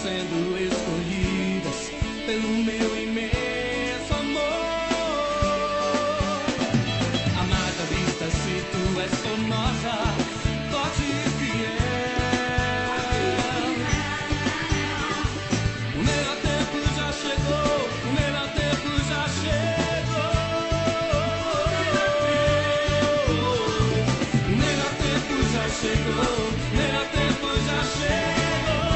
sendo escolhidas pelo meu imenso amor. Amada vista, se tu és formosa, forte e fiel. O melhor tempo já chegou, o melhor tempo já chegou. O melhor tempo já chegou, o melhor tempo já chegou.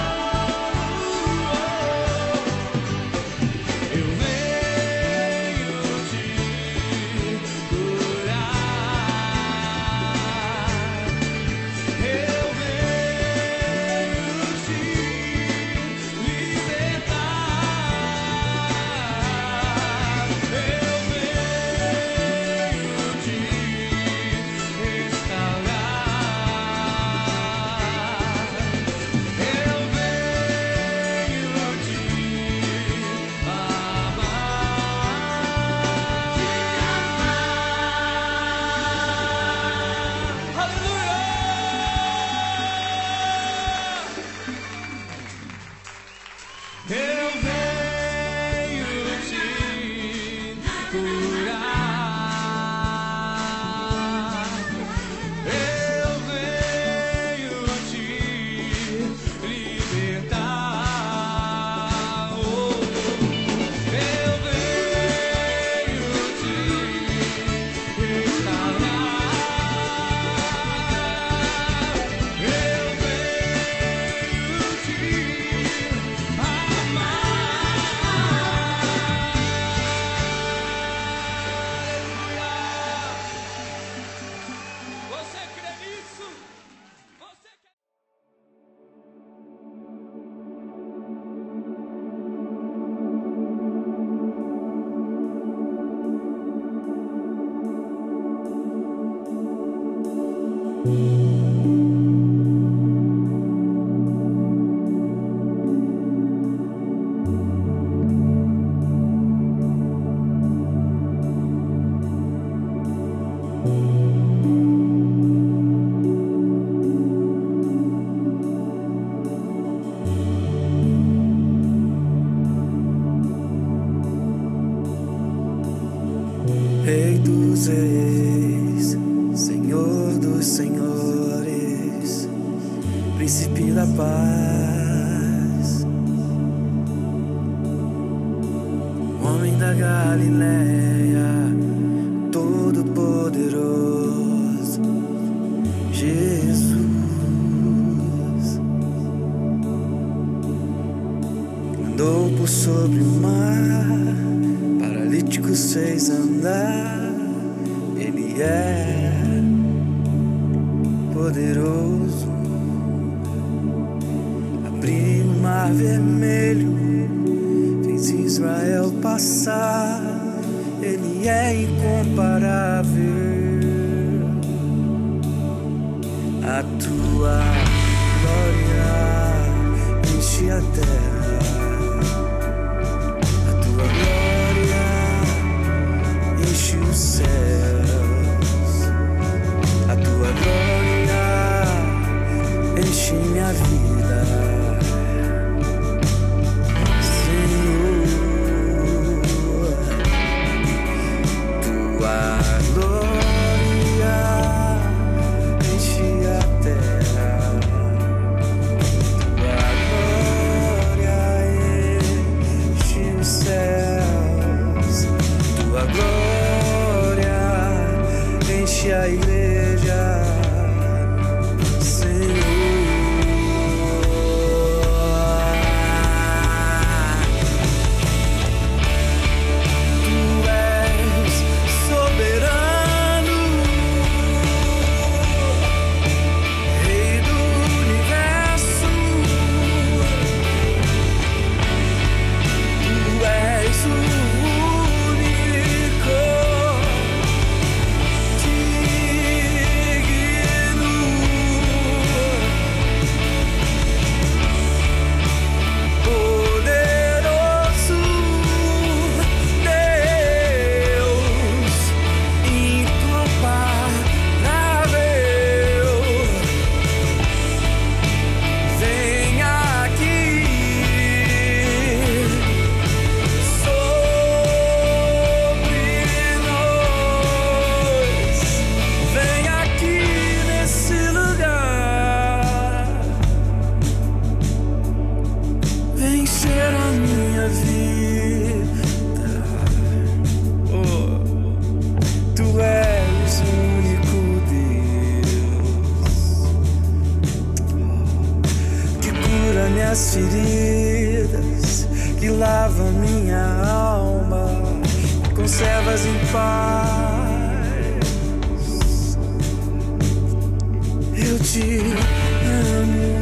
Rei dos reis, Senhor dos senhores, Príncipe da paz, homem da Galileia, todo-poderoso, Jesus. Andou por sobre o mar, paralíticos fez andar. Ele é poderoso. Abriu o mar vermelho, fez Israel passar. Ele é incomparável. A tua glória enche a terra. Enche os céus, a tua glória enche minha vida, Senhor. Tua glória enche a terra, tua glória enche os céus, tua glória enche a igreja, Senhor. Tu és soberano, Rei do universo. Tu és o único. minhas feridas, que lava minha alma, conservas em paz. Eu te amo.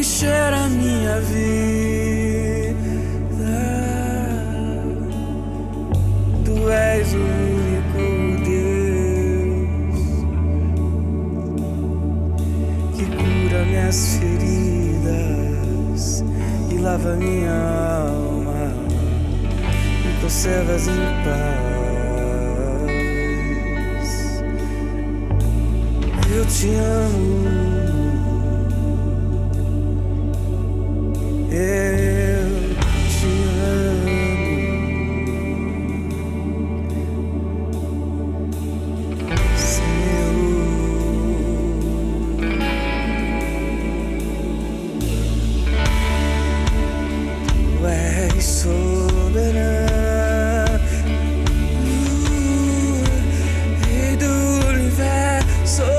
Encher a minha vida, tu és o único Deus que cura minhas feridas e lava minha alma e conservas em paz. Eu te amo. Eu te amo, Senhor. Tu és soberano, Rei do universo.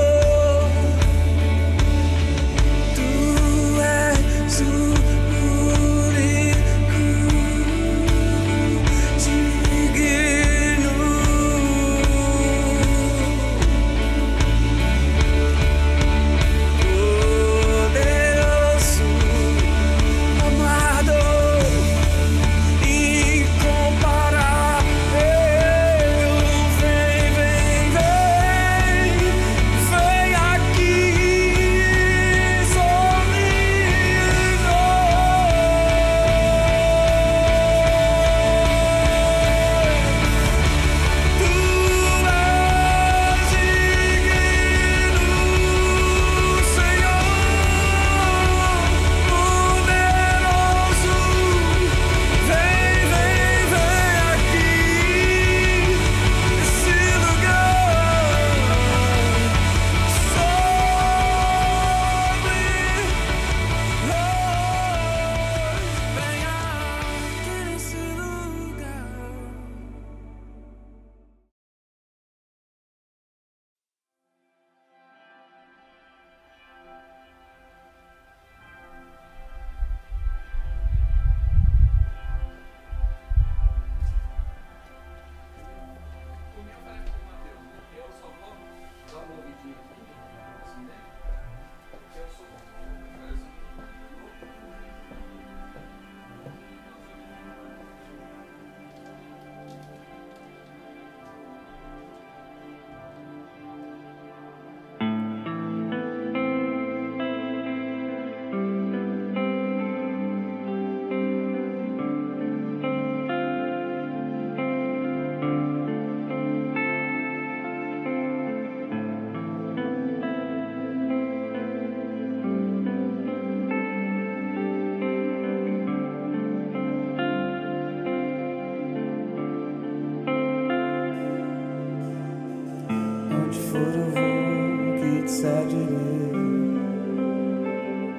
disser direi,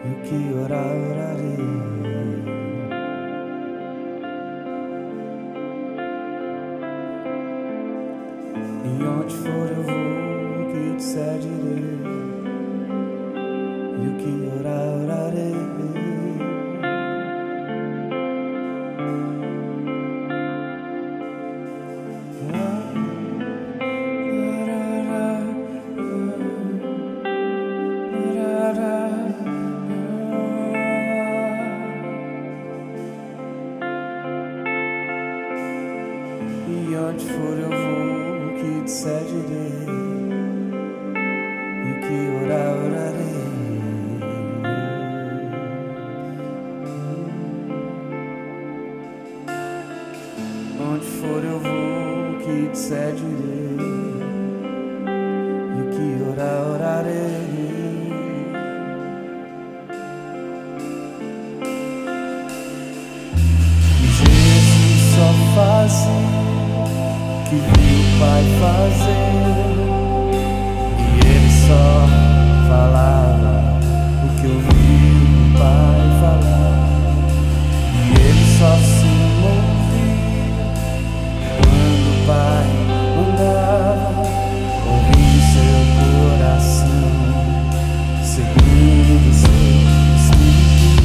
e o que orar orarei. E onde for eu vou, o que disser direi, e o que orar orarei. E onde for eu vou, o que disser direi, e o que orar orarei. Onde for eu vou, o que disser direi, e o que orar orarei. Jesus só fazia que viu o Pai fazer, e ele só falava o que ouviu o Pai falar, e ele só se movia quando o Pai mandava, ouvindo seu coração, seguindo o seu espírito.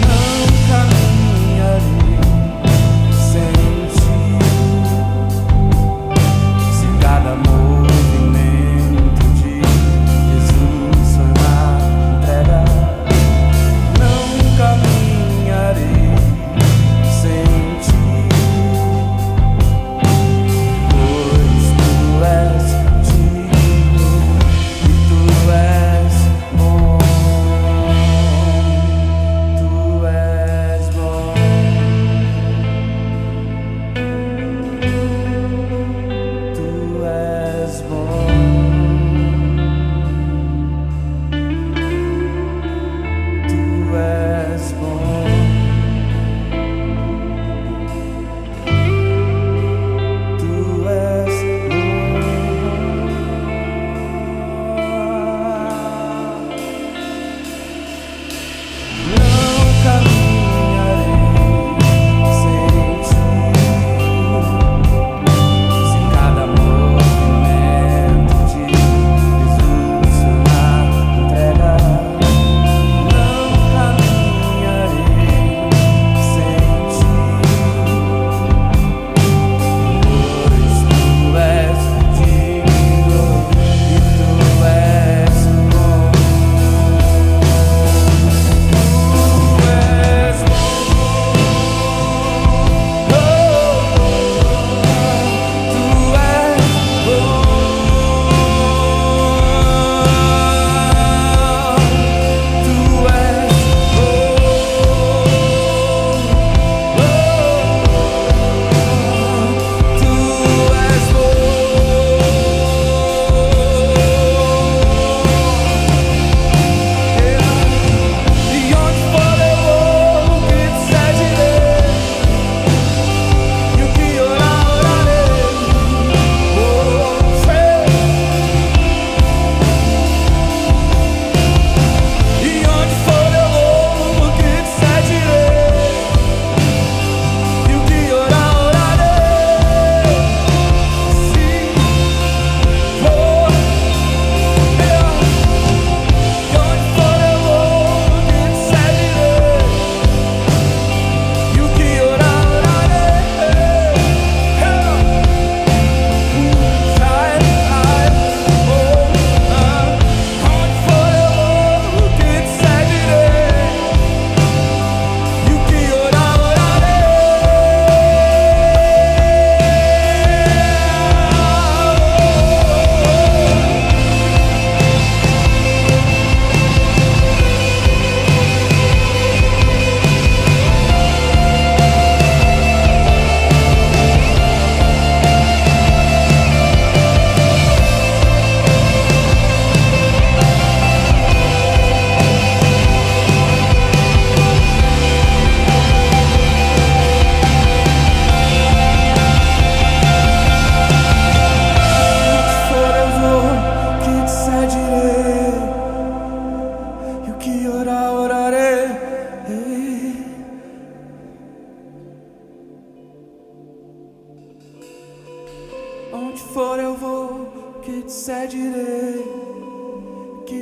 Não caminharei sem ti, se cada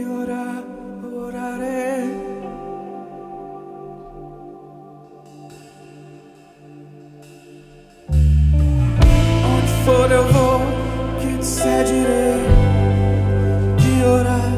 orarei. Onde for eu vou, que disser direi, que orarei.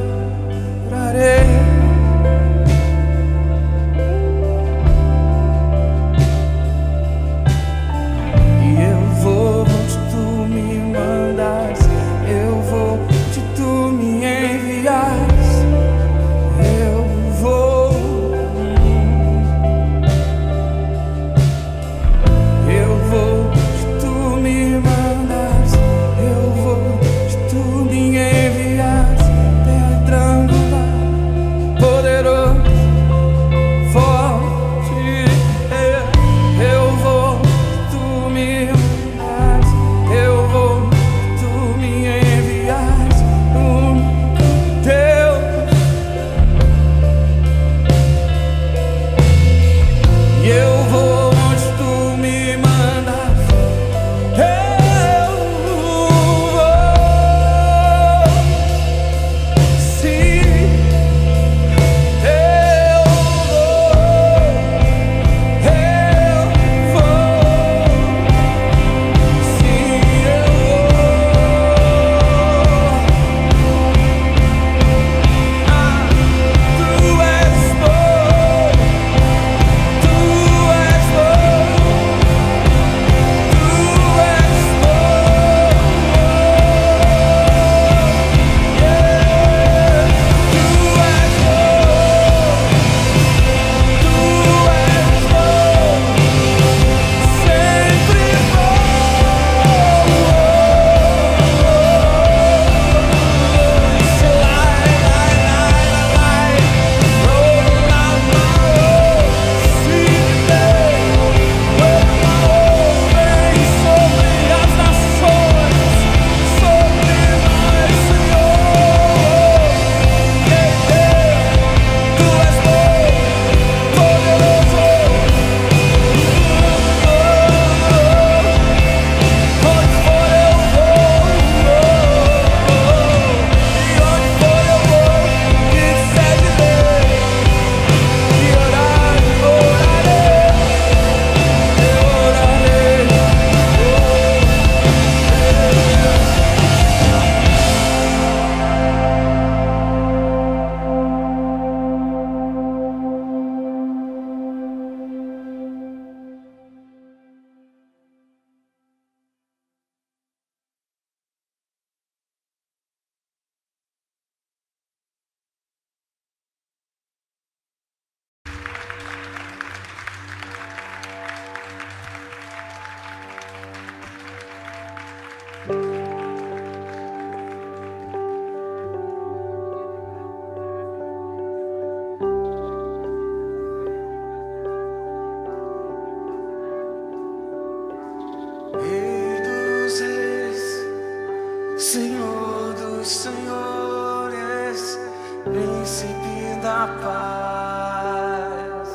Senhor dos senhores, príncipe da paz,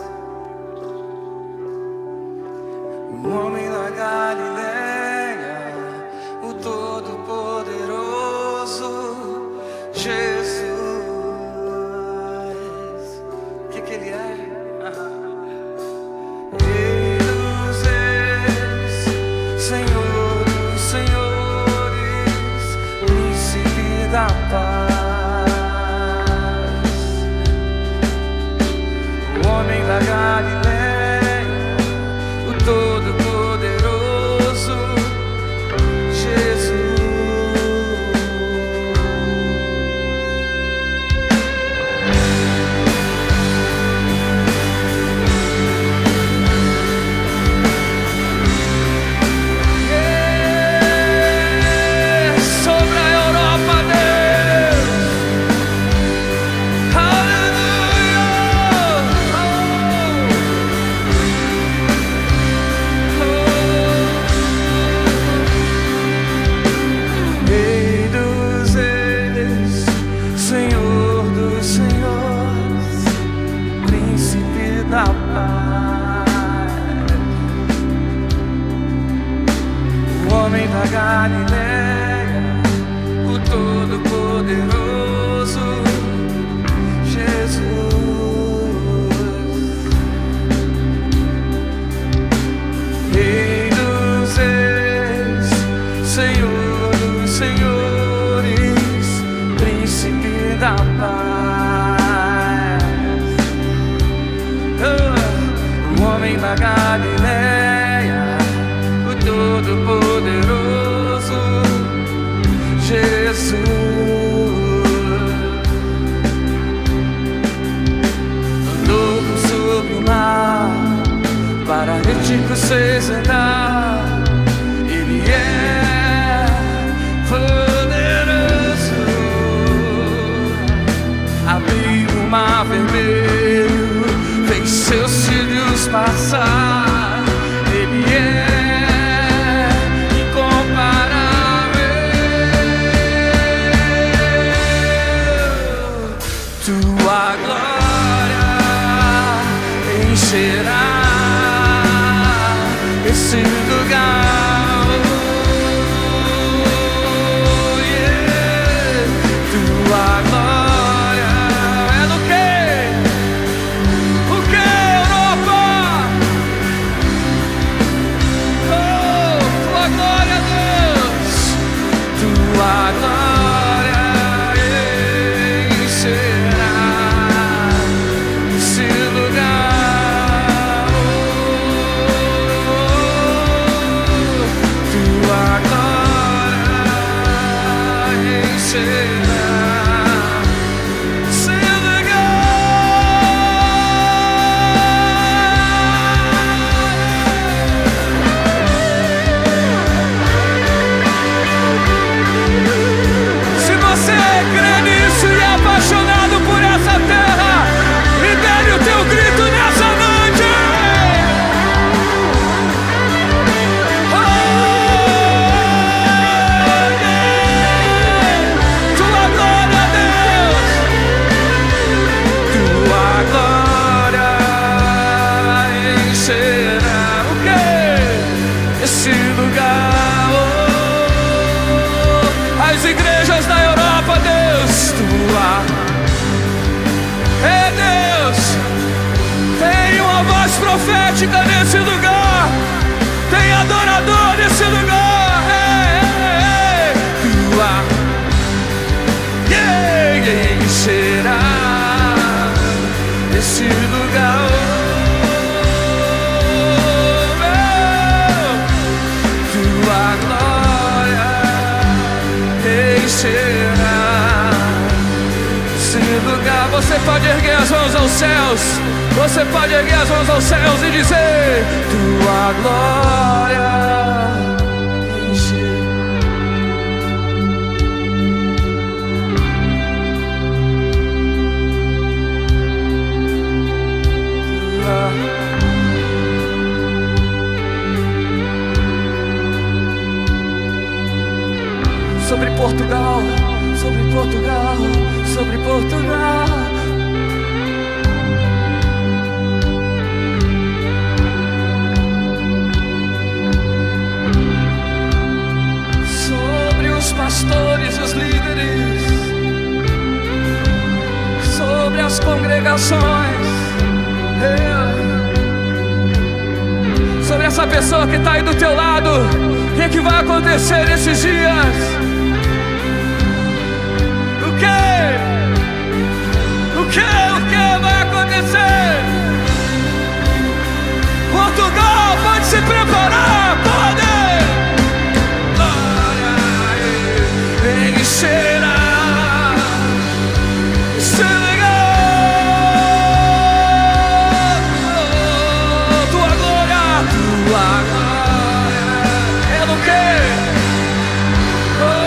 o homem da Galileia, o todo-poderoso Jesus. O que ele é? Rei dos reis, Senhor dos senhores, príncipe da paz, o homem da Galileia, o todo-poderoso Jesus. Sobre a Europa, Deus, aleluia. Rei dos reis, Senhor dos senhores, príncipe da paz, o homem da Galileia, o todo-poderoso sucederá. Ele é poderoso. Abriu o mar vermelho, fez seus filhos passar. Ele é incomparável. Tua glória encherá esse lugar. Oh, yeah. Tua glória é do quê? O que, Europa? Oh, tua glória, Deus. Tua glória encherá esse lugar. Tua glória encherá esse lugar. Se você crê nisso e é apaixonado por essa terra, libere o teu grito nessa noite. Oh, yeah. Tua glória, Deus. Tua glória encherá o quê? Esse lugar. Oh, as igrejas da Europa, Deus. Tua Deus, tem uma voz profética nesse lugar, tem adorador nesse lugar. Tua encherá esse lugar. Tua glória encherá esse lugar. Você pode erguer as mãos aos céus. Você pode erguer as mãos aos céus e dizer: tua glória encherá. Sobre Portugal, sobre Portugal, sobre Portugal. Sobre os pastores, os líderes, sobre as congregações, sobre essa pessoa que está aí do teu lado. O que vai acontecer nesses dias? O que vai acontecer? Portugal pode se preparar, pode! Glória encherá esse lugar. Tua glória é do quê? Oh,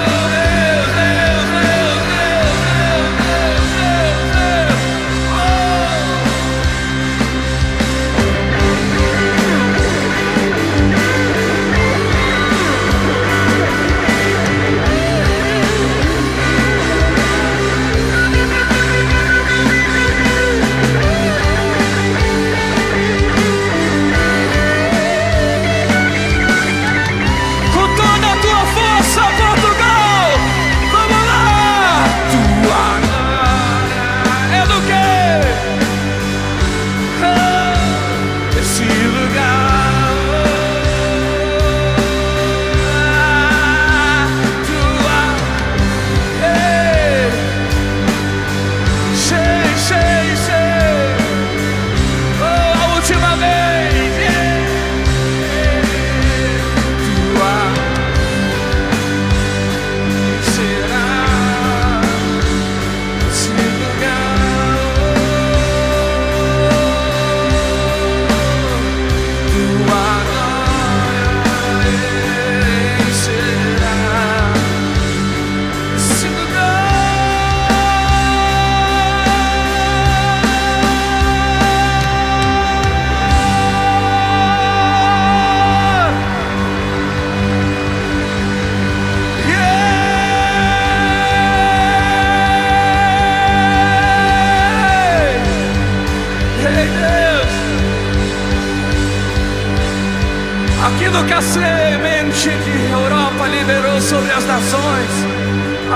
a semente de Europa liberou sobre as nações,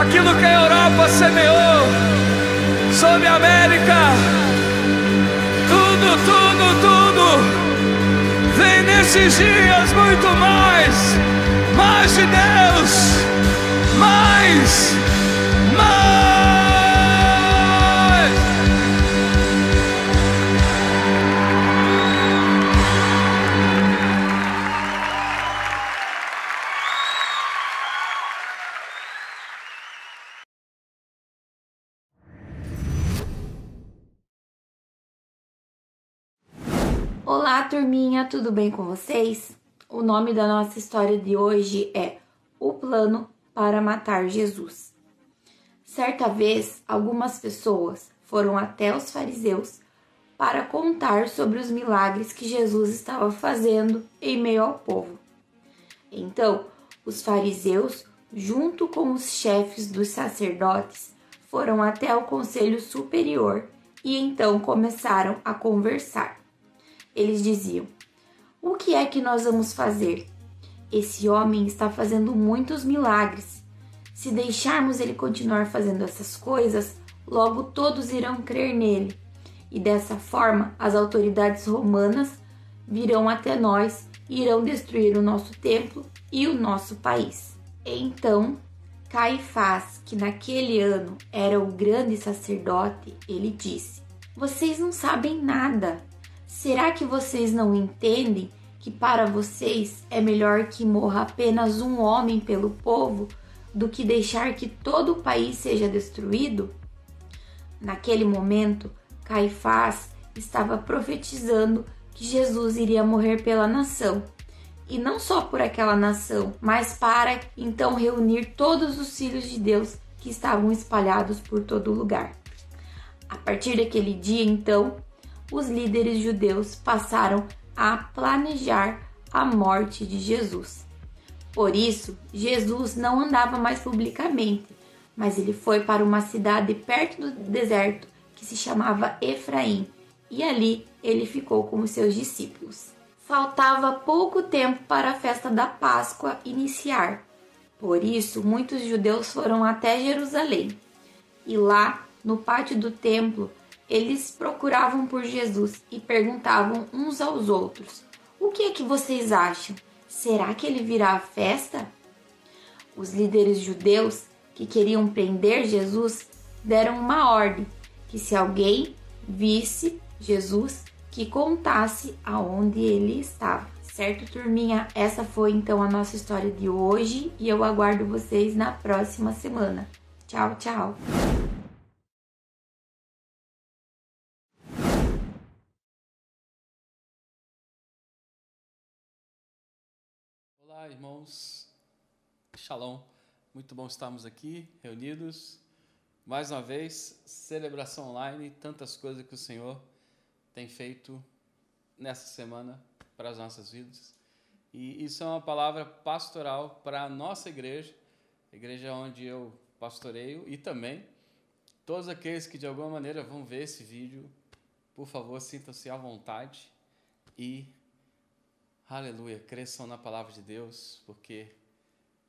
aquilo que a Europa semeou sobre a América, tudo vem nesses dias muito mais de Deus, mais. Olá, turminha, tudo bem com vocês? O nome da nossa história de hoje é O Plano para Matar Jesus. Certa vez, algumas pessoas foram até os fariseus para contar sobre os milagres que Jesus estava fazendo em meio ao povo. Então, os fariseus, junto com os chefes dos sacerdotes, foram até o conselho superior e então começaram a conversar. Eles diziam: o que é que nós vamos fazer? Esse homem está fazendo muitos milagres. Se deixarmos ele continuar fazendo essas coisas, logo todos irão crer nele. E dessa forma, as autoridades romanas virão até nós e irão destruir o nosso templo e o nosso país. Então, Caifás, que naquele ano era o grande sacerdote, ele disse: vocês não sabem nada. Será que vocês não entendem que para vocês é melhor que morra apenas um homem pelo povo do que deixar que todo o país seja destruído? Naquele momento, Caifás estava profetizando que Jesus iria morrer pela nação. E não só por aquela nação, mas para então reunir todos os filhos de Deus que estavam espalhados por todo lugar. A partir daquele dia, então, os líderes judeus passaram a planejar a morte de Jesus. Por isso, Jesus não andava mais publicamente, mas ele foi para uma cidade perto do deserto que se chamava Efraim, e ali ele ficou com os seus discípulos. Faltava pouco tempo para a festa da Páscoa iniciar. Por isso, muitos judeus foram até Jerusalém. E lá, no pátio do templo, eles procuravam por Jesus e perguntavam uns aos outros: o que é que vocês acham? Será que ele virá à festa? Os líderes judeus que queriam prender Jesus deram uma ordem que se alguém visse Jesus, que contasse aonde ele estava. Certo, turminha? Essa foi então a nossa história de hoje e eu aguardo vocês na próxima semana. Tchau, tchau! Olá, irmãos. Shalom. Muito bom estarmos aqui, reunidos. Mais uma vez, celebração online, tantas coisas que o Senhor tem feito nessa semana para as nossas vidas. E isso é uma palavra pastoral para a nossa igreja, a igreja onde eu pastoreio, e também todos aqueles que de alguma maneira vão ver esse vídeo, por favor, sintam-se à vontade e aleluia, cresçam na palavra de Deus, porque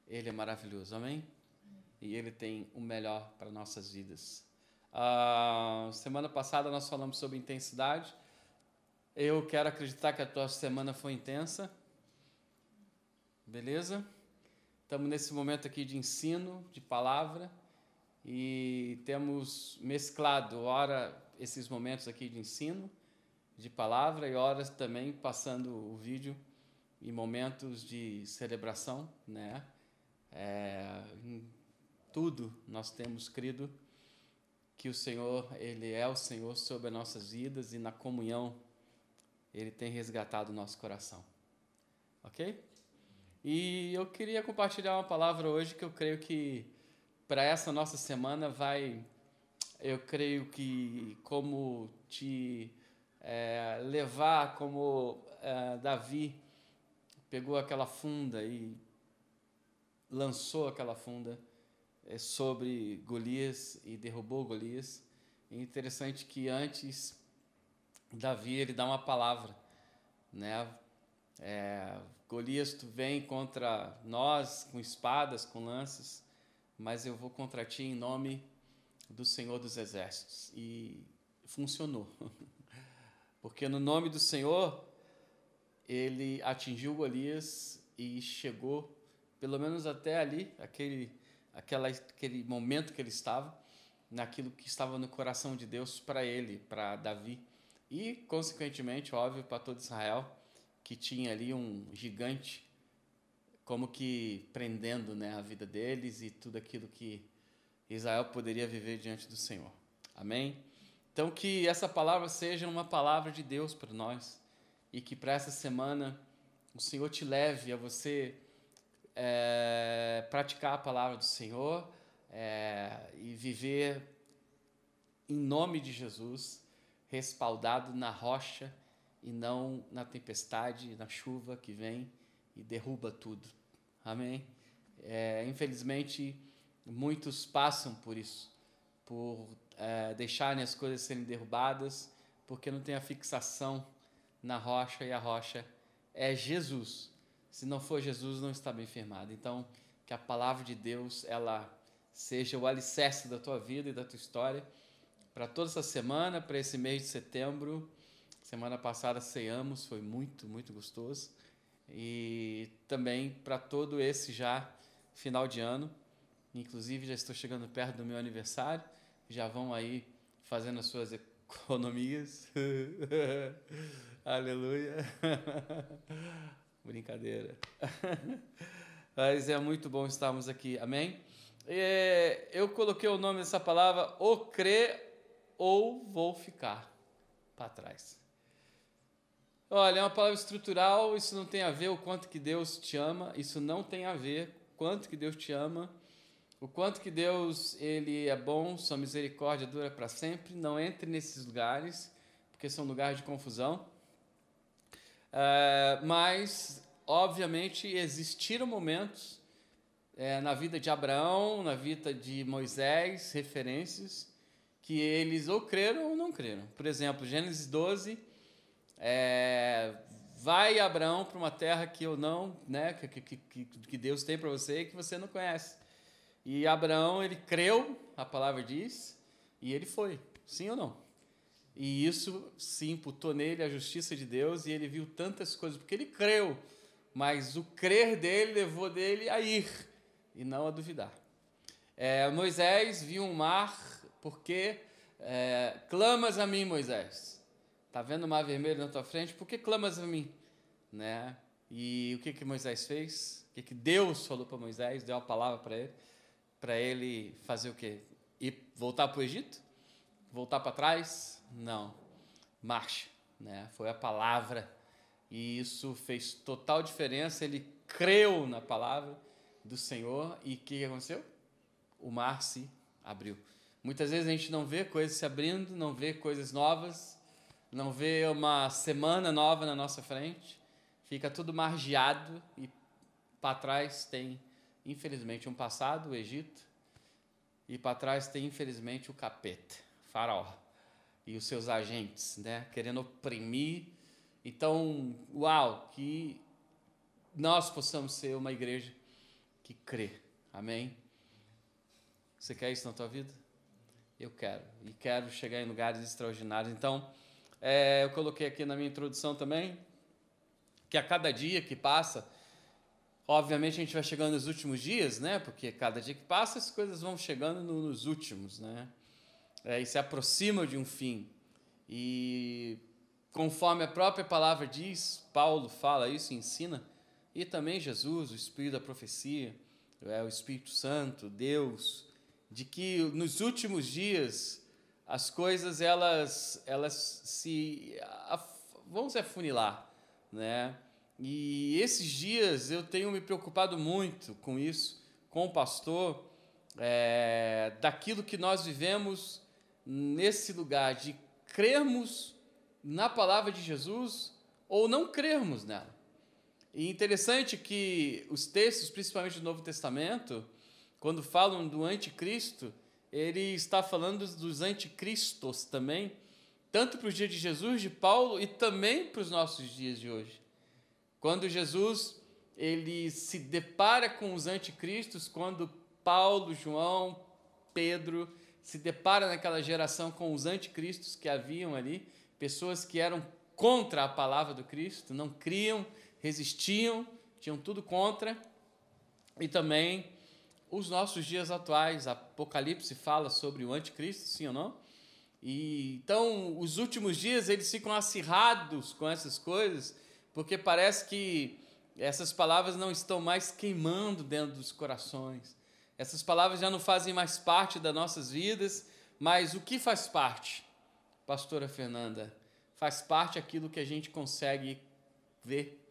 Ele é maravilhoso, amém? E Ele tem o melhor para nossas vidas. Semana passada nós falamos sobre intensidade. Eu quero acreditar que a tua semana foi intensa. Beleza? Estamos nesse momento aqui de ensino, de palavra, e temos mesclado, ora, esses momentos aqui de ensino, de palavra, e horas também passando o vídeo em momentos de celebração, né? Em tudo nós temos crido que o Senhor, Ele é o Senhor sobre as nossas vidas, e na comunhão Ele tem resgatado o nosso coração. Ok? E eu queria compartilhar uma palavra hoje que eu creio que para essa nossa semana eu creio que como te levar, como Davi pegou aquela funda e lançou aquela funda sobre Golias e derrubou Golias. É interessante que antes Davi ele dá uma palavra, né, Golias, tu vem contra nós com espadas, com lanças, mas eu vou contra ti em nome do Senhor dos Exércitos. E funcionou, porque no nome do Senhor, ele atingiu Golias e chegou, pelo menos até ali, aquele momento que ele estava, naquilo que estava no coração de Deus para ele, para Davi, e, consequentemente, óbvio, para todo Israel, que tinha ali um gigante, como que prendendo, né, a vida deles e tudo aquilo que Israel poderia viver diante do Senhor. Amém? Então, que essa palavra seja uma palavra de Deus para nós, e que para essa semana o Senhor te leve a você praticar a palavra do Senhor e viver em nome de Jesus, respaldado na rocha e não na tempestade, na chuva que vem e derruba tudo. Amém? Infelizmente, muitos passam por isso, por deixarem as coisas serem derrubadas, porque não tem a fixação na rocha, e a rocha é Jesus. Se não for Jesus, não está bem firmado. Então, que a palavra de Deus, ela seja o alicerce da tua vida e da tua história, para toda essa semana, para esse mês de setembro. Semana passada ceamos, foi muito, muito gostoso. E também para todo esse já final de ano. Inclusive, já estou chegando perto do meu aniversário. Já vão aí fazendo as suas economias. Aleluia. Brincadeira. Mas é muito bom estarmos aqui. Amém? Eu coloquei o nome dessa palavra, ou crer ou vou ficar para trás. Olha, é uma palavra estrutural, isso não tem a ver o quanto que Deus te ama, isso não tem a ver o quanto que Deus te ama, o quanto que Deus, ele é bom, sua misericórdia dura para sempre. Não entre nesses lugares, porque são lugares de confusão. Mas, obviamente, existiram momentos na vida de Abraão, na vida de Moisés, referências, que eles ou creram ou não creram. Por exemplo, Gênesis 12, vai Abraão para uma terra que eu não, né, que Deus tem para você e que você não conhece. E Abraão, ele creu, a palavra diz, e ele foi, sim ou não? E isso se imputou nele a justiça de Deus, e ele viu tantas coisas, porque ele creu, mas o crer dele levou dele a ir, e não a duvidar. Moisés viu um mar, porque clamas a mim, Moisés. Está vendo o mar vermelho na tua frente? Por que clamas a mim? Né? E o que Moisés fez? O que Deus falou para Moisés? Deu a palavra para ele fazer o quê? Ir voltar para o Egito? Voltar para trás? Não. Marcha. Né? Foi a palavra. E isso fez total diferença. Ele creu na palavra do Senhor. E o que aconteceu? O mar se abriu. Muitas vezes a gente não vê coisas se abrindo, não vê coisas novas, não vê uma semana nova na nossa frente. Fica tudo margeado e para trás tem, infelizmente, um passado, o Egito, e para trás tem, infelizmente, o capeta, Faraó, e os seus agentes, né, querendo oprimir. Então, que nós possamos ser uma igreja que crê. Amém? Você quer isso na tua vida? Eu quero. E quero chegar em lugares extraordinários. Então, eu coloquei aqui na minha introdução também, que a cada dia que passa, obviamente a gente vai chegando nos últimos dias, né? Porque cada dia que passa as coisas vão chegando nos últimos, né? E se aproxima de um fim. E conforme a própria palavra diz, Paulo fala isso, ensina, e também Jesus, o Espírito da profecia, o Espírito Santo, Deus, de que nos últimos dias as coisas elas vão se afunilar, né? E esses dias eu tenho me preocupado muito com isso, com o pastor, daquilo que nós vivemos nesse lugar de crermos na palavra de Jesus ou não crermos nela. E interessante que os textos, principalmente do Novo Testamento, quando falam do anticristo, ele está falando dos anticristos também, tanto para os dias de Jesus, de Paulo, e também para os nossos dias de hoje. Quando Jesus ele se depara com os anticristos, quando Paulo, João, Pedro se depara naquela geração com os anticristos que haviam ali, pessoas que eram contra a palavra do Cristo, não criam, resistiam, tinham tudo contra. E também os nossos dias atuais, Apocalipse fala sobre o anticristo, sim ou não? E então os últimos dias eles ficam acirrados com essas coisas, porque parece que essas palavras não estão mais queimando dentro dos corações. Essas palavras já não fazem mais parte das nossas vidas, mas o que faz parte, pastora Fernanda? Faz parte aquilo que a gente consegue ver,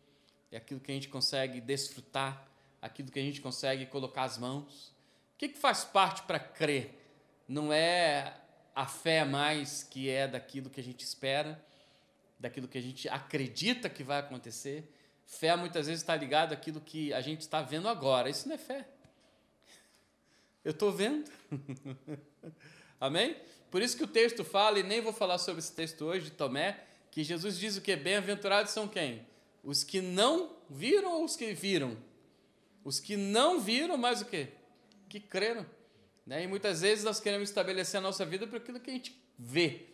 é aquilo que a gente consegue desfrutar, aquilo que a gente consegue colocar as mãos. O que faz parte para crer? Não é a fé mais que é daquilo que a gente espera, daquilo que a gente acredita que vai acontecer. Fé muitas vezes está ligada àquilo que a gente está vendo agora. Isso não é fé. Eu estou vendo. Amém? Por isso que o texto fala, e nem vou falar sobre esse texto hoje, de Tomé, que Jesus diz o que? Bem-aventurados são quem? Os que não viram ou os que viram? Os que não viram, mas o quê? Que creram. Né? E muitas vezes nós queremos estabelecer a nossa vida por aquilo que a gente vê.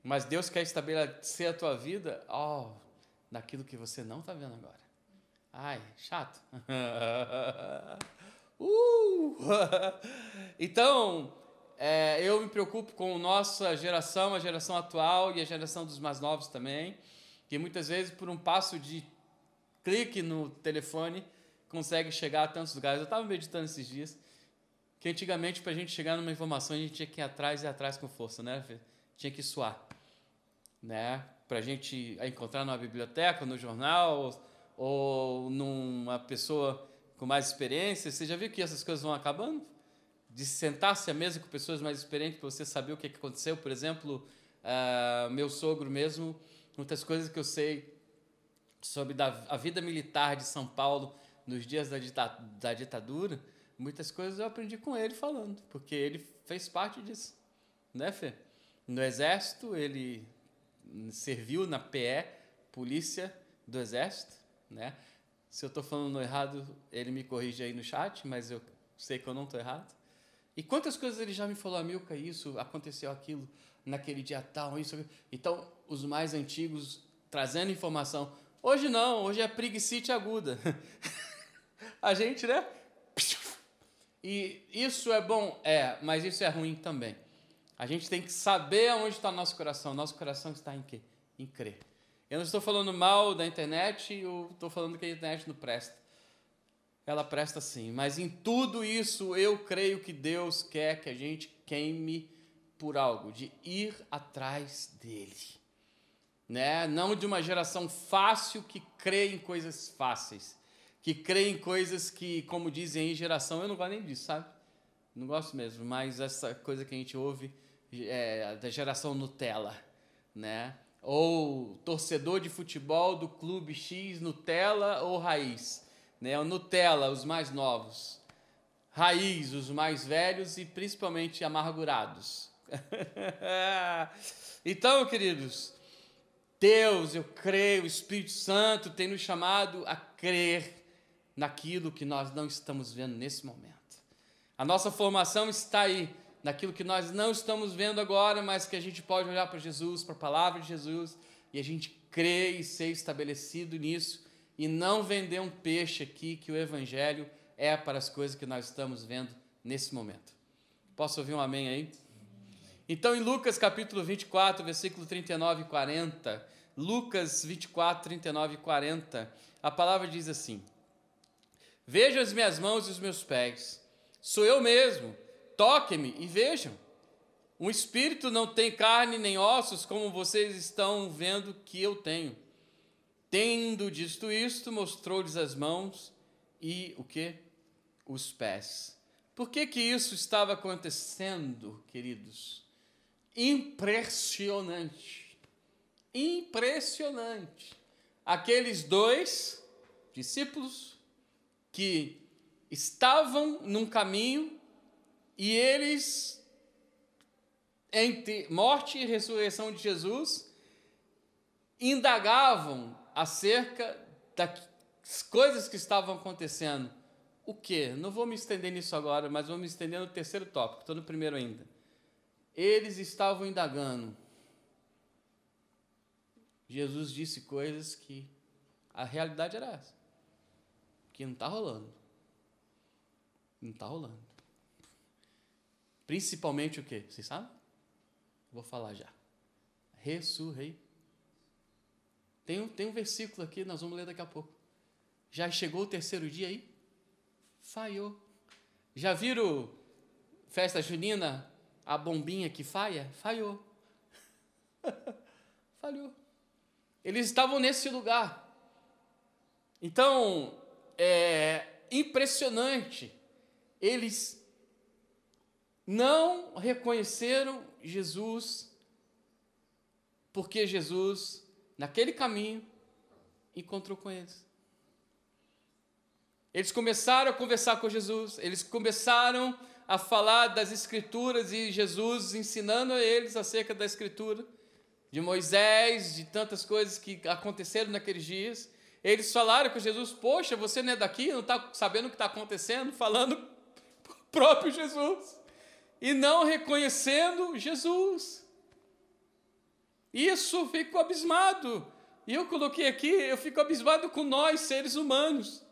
Mas Deus quer estabelecer a tua vida naquilo que você não está vendo agora. Ai, chato. Então, eu me preocupo com a nossa geração, a geração atual e a geração dos mais novos também, que muitas vezes por um passo de clique no telefone consegue chegar a tantos lugares. Eu estava meditando esses dias que antigamente para a gente chegar numa informação a gente tinha que ir atrás e atrás com força, né? Tinha que suar, né? Para a gente encontrar numa biblioteca, no jornal ou numa pessoa com mais experiência. Você já viu que essas coisas vão acabando? De sentar-se à mesa com pessoas mais experientes para você saber o que aconteceu. Por exemplo, meu sogro mesmo, muitas coisas que eu sei sobre a vida militar de São Paulo nos dias da ditadura, muitas coisas eu aprendi com ele falando, porque ele fez parte disso, né, Fê? No Exército, ele serviu na PE, Polícia do Exército, né? Se eu estou falando errado, ele me corrige aí no chat, mas eu sei que eu não estou errado. E quantas coisas ele já me falou, Amilca, isso, aconteceu aquilo, naquele dia tal, isso. Então, os mais antigos trazendo informação. Hoje não, hoje é preguicite aguda. A gente, né? E isso é bom? Mas isso é ruim também. A gente tem que saber aonde está o nosso coração. Nosso coração está em quê? Em crer. Eu não estou falando mal da internet, eu estou falando que a internet não presta. Ela presta sim, mas em tudo isso eu creio que Deus quer que a gente queime por algo, de ir atrás dele. Né? Não de uma geração fácil que crê em coisas fáceis, que crê em coisas que, como dizem aí, geração, eu não gosto nem disso, sabe? Não gosto mesmo, mas essa coisa que a gente ouve da geração Nutella, né? Ou torcedor de futebol do clube X, Nutella ou Raiz, né? O Nutella, os mais novos, Raiz, os mais velhos e principalmente amargurados. Então, queridos, Deus, eu creio, o Espírito Santo tem nos chamado a crer naquilo que nós não estamos vendo nesse momento. A nossa formação está aí, naquilo que nós não estamos vendo agora, mas que a gente pode olhar para Jesus, para a palavra de Jesus, e a gente crer e ser estabelecido nisso, e não vender um peixe aqui, que o Evangelho é para as coisas que nós estamos vendo nesse momento. Posso ouvir um amém aí? Então, em Lucas capítulo 24, versículo 39 e 40, Lucas 24, 39 e 40, a palavra diz assim: Vejam as minhas mãos e os meus pés, sou eu mesmo, toquem-me e vejam. Um espírito não tem carne nem ossos, como vocês estão vendo que eu tenho. Tendo dito isto, mostrou-lhes as mãos e o quê? Os pés. Por que isso estava acontecendo, queridos? Impressionante. Impressionante. Aqueles dois discípulos que estavam num caminho e eles, entre morte e ressurreição de Jesus, indagavam acerca das coisas que estavam acontecendo. O quê? Não vou me estender nisso agora, mas vou me estender no terceiro tópico, estou no primeiro ainda. Eles estavam indagando. Jesus disse coisas que a realidade era essa. Que não está rolando. Não está rolando. Principalmente o quê? Vocês sabem? Vou falar já. Ressurrei. Tem um versículo aqui, nós vamos ler daqui a pouco. Já chegou o terceiro dia aí? Falhou. Já viram festa junina, a bombinha que falha? Falhou. Falhou. Eles estavam nesse lugar. Então, é impressionante. Eles não reconheceram Jesus, porque Jesus, naquele caminho, encontrou com eles. Eles começaram a conversar com Jesus, eles começaram a falar das Escrituras e Jesus ensinando a eles acerca da Escritura, de Moisés, de tantas coisas que aconteceram naqueles dias. Eles falaram com Jesus: poxa, você não é daqui, não está sabendo o que está acontecendo? Falando para o próprio Jesus. E não reconhecendo Jesus. Isso, fico abismado. E eu coloquei aqui, eu fico abismado com nós, seres humanos.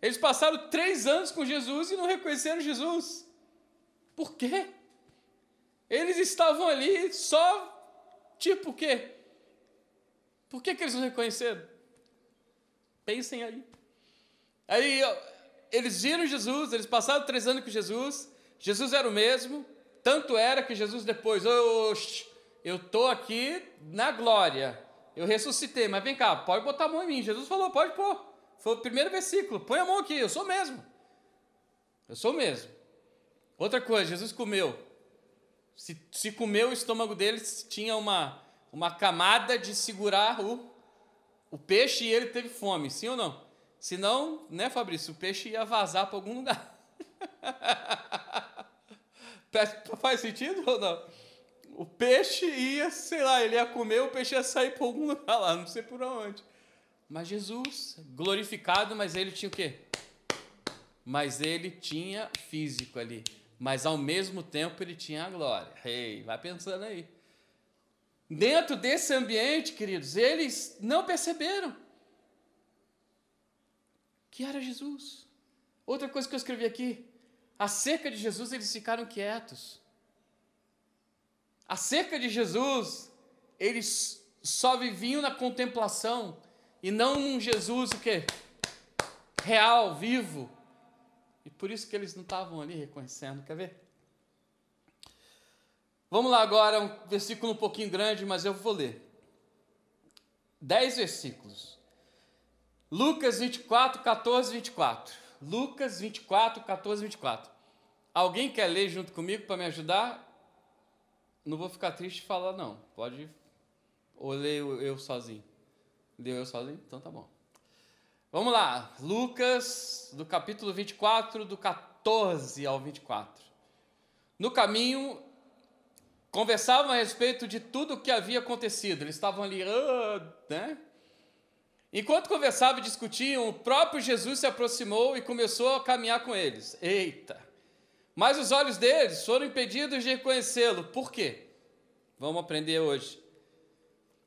Eles passaram 3 anos com Jesus e não reconheceram Jesus. Por quê? Eles estavam ali só, tipo o quê? Por que eles não reconheceram? Pensem aí. Aí eles viram Jesus, eles passaram 3 anos com Jesus. Jesus era o mesmo, tanto era que Jesus depois, eu estou aqui na glória, eu ressuscitei, mas vem cá, pode botar a mão em mim. Jesus falou: pode pôr. Foi o primeiro versículo: põe a mão aqui, eu sou mesmo. Eu sou mesmo. Outra coisa, Jesus comeu. Se comeu, o estômago deles tinha uma camada de segurar o peixe, e ele teve fome, sim ou não? Se não, né, Fabrício, o peixe ia vazar para algum lugar. Faz sentido ou não? O peixe ia, sei lá, ele ia comer, o peixe ia sair para algum lugar lá, não sei por onde. Mas Jesus, glorificado, mas ele tinha o quê? Mas ele tinha físico ali. Mas ao mesmo tempo ele tinha a glória. Ei, vai pensando aí. Dentro desse ambiente, queridos, eles não perceberam que era Jesus. Outra coisa que eu escrevi aqui: acerca de Jesus eles ficaram quietos. Acerca de Jesus, eles só viviam na contemplação e não num Jesus o quê? Real, vivo. E por isso que eles não estavam ali reconhecendo. Quer ver? Vamos lá agora, um versículo um pouquinho grande, mas eu vou ler. 10 versículos. Lucas 24, 14, 24. Lucas 24, 14, 24. Alguém quer ler junto comigo para me ajudar? Não vou ficar triste de falar, não. Pode. Ou leio eu sozinho? Leio eu sozinho? Então tá bom. Vamos lá. Lucas, do capítulo 24, do 14 ao 24. No caminho, conversavam a respeito de tudo o que havia acontecido. Eles estavam ali, né? Enquanto conversavam e discutiam, o próprio Jesus se aproximou e começou a caminhar com eles. Eita! Mas os olhos deles foram impedidos de reconhecê-lo. Por quê? Vamos aprender hoje.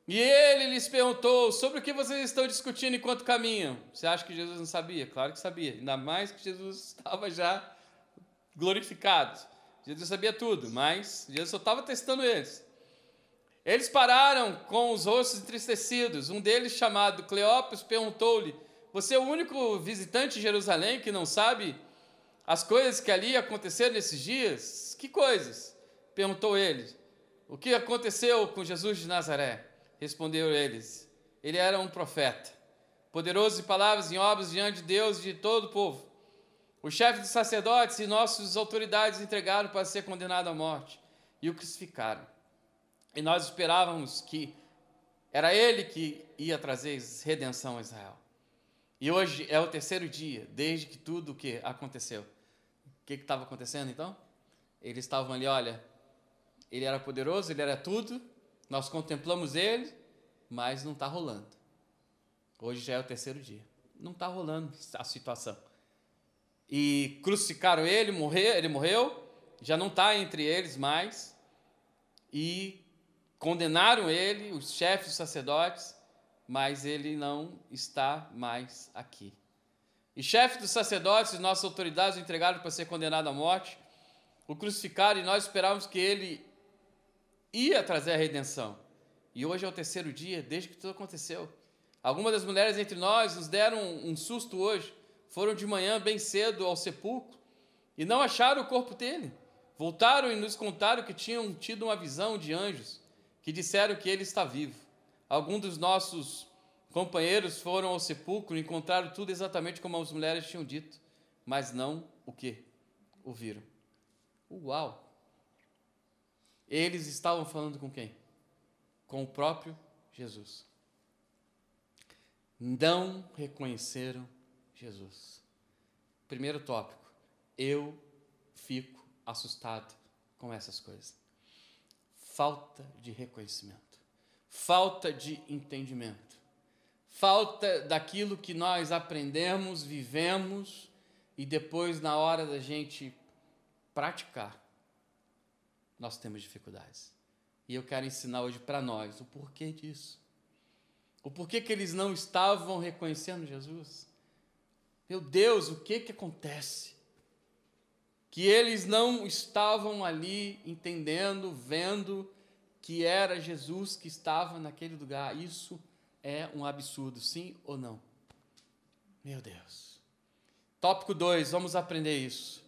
E ele lhes perguntou: sobre o que vocês estão discutindo enquanto caminham? Você acha que Jesus não sabia? Claro que sabia. Ainda mais que Jesus estava já glorificado. Jesus sabia tudo, mas Jesus só estava testando eles. Eles pararam com os rostos entristecidos. Um deles, chamado Cleópas, perguntou-lhe: você é o único visitante de Jerusalém que não sabe as coisas que ali aconteceram nesses dias? Que coisas? Perguntou ele. O que aconteceu com Jesus de Nazaré? Respondeu eles. Ele era um profeta, poderoso em palavras e em obras diante de Deus e de todo o povo. Os chefes dos sacerdotes e nossas autoridades entregaram para ser condenado à morte e o crucificaram. E nós esperávamos que era ele que ia trazer redenção a Israel. E hoje é o terceiro dia, desde que tudo o que aconteceu. O que estava acontecendo então? Eles estavam ali, olha, ele era poderoso, ele era tudo, nós contemplamos ele, mas não está rolando. Hoje já é o terceiro dia. Não está rolando a situação. E crucificaram ele morreu, já não está entre eles mais. E condenaram ele, os chefes dos sacerdotes, mas ele não está mais aqui. E chefes dos sacerdotes e nossas autoridades o entregaram para ser condenado à morte, o crucificaram, e nós esperávamos que ele ia trazer a redenção. E hoje é o terceiro dia desde que tudo aconteceu. Algumas das mulheres entre nós nos deram um susto hoje. Foram de manhã bem cedo ao sepulcro e não acharam o corpo dele. Voltaram e nos contaram que tinham tido uma visão de anjos que disseram que ele está vivo. Alguns dos nossos companheiros foram ao sepulcro e encontraram tudo exatamente como as mulheres tinham dito, mas não o quê? O viram. Uau! Eles estavam falando com quem? Com o próprio Jesus. Não reconheceram Jesus. Primeiro tópico, eu fico assustado com essas coisas. Falta de reconhecimento, falta de entendimento, falta daquilo que nós aprendemos, vivemos e depois na hora da gente praticar, nós temos dificuldades. E eu quero ensinar hoje para nós o porquê disso. O porquê que eles não estavam reconhecendo Jesus. Meu Deus, o que acontece? Que eles não estavam ali entendendo, vendo que era Jesus que estava naquele lugar. Isso é um absurdo, sim ou não? Meu Deus. Tópico 2, vamos aprender isso.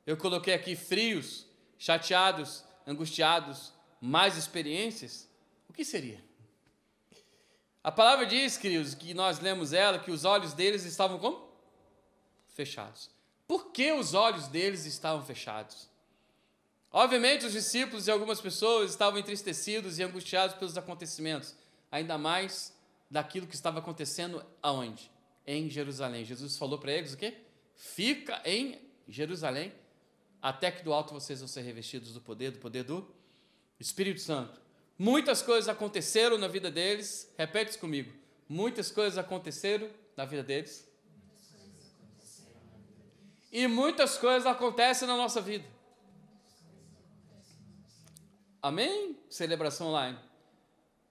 Eu coloquei aqui frios, chateados, angustiados, mais experiências. O que seria? A palavra diz, queridos, que nós lemos ela, que os olhos deles estavam como? Fechados. Por que os olhos deles estavam fechados? Obviamente, os discípulos e algumas pessoas estavam entristecidos e angustiados pelos acontecimentos, ainda mais daquilo que estava acontecendo aonde? Em Jerusalém. Jesus falou para eles o quê? Fica em Jerusalém, até que do alto vocês vão ser revestidos do poder do Espírito Santo. Muitas coisas aconteceram na vida deles. Repete isso comigo. Muitas coisas aconteceram na vida deles. E muitas coisas acontecem na nossa vida. Amém? Celebração online.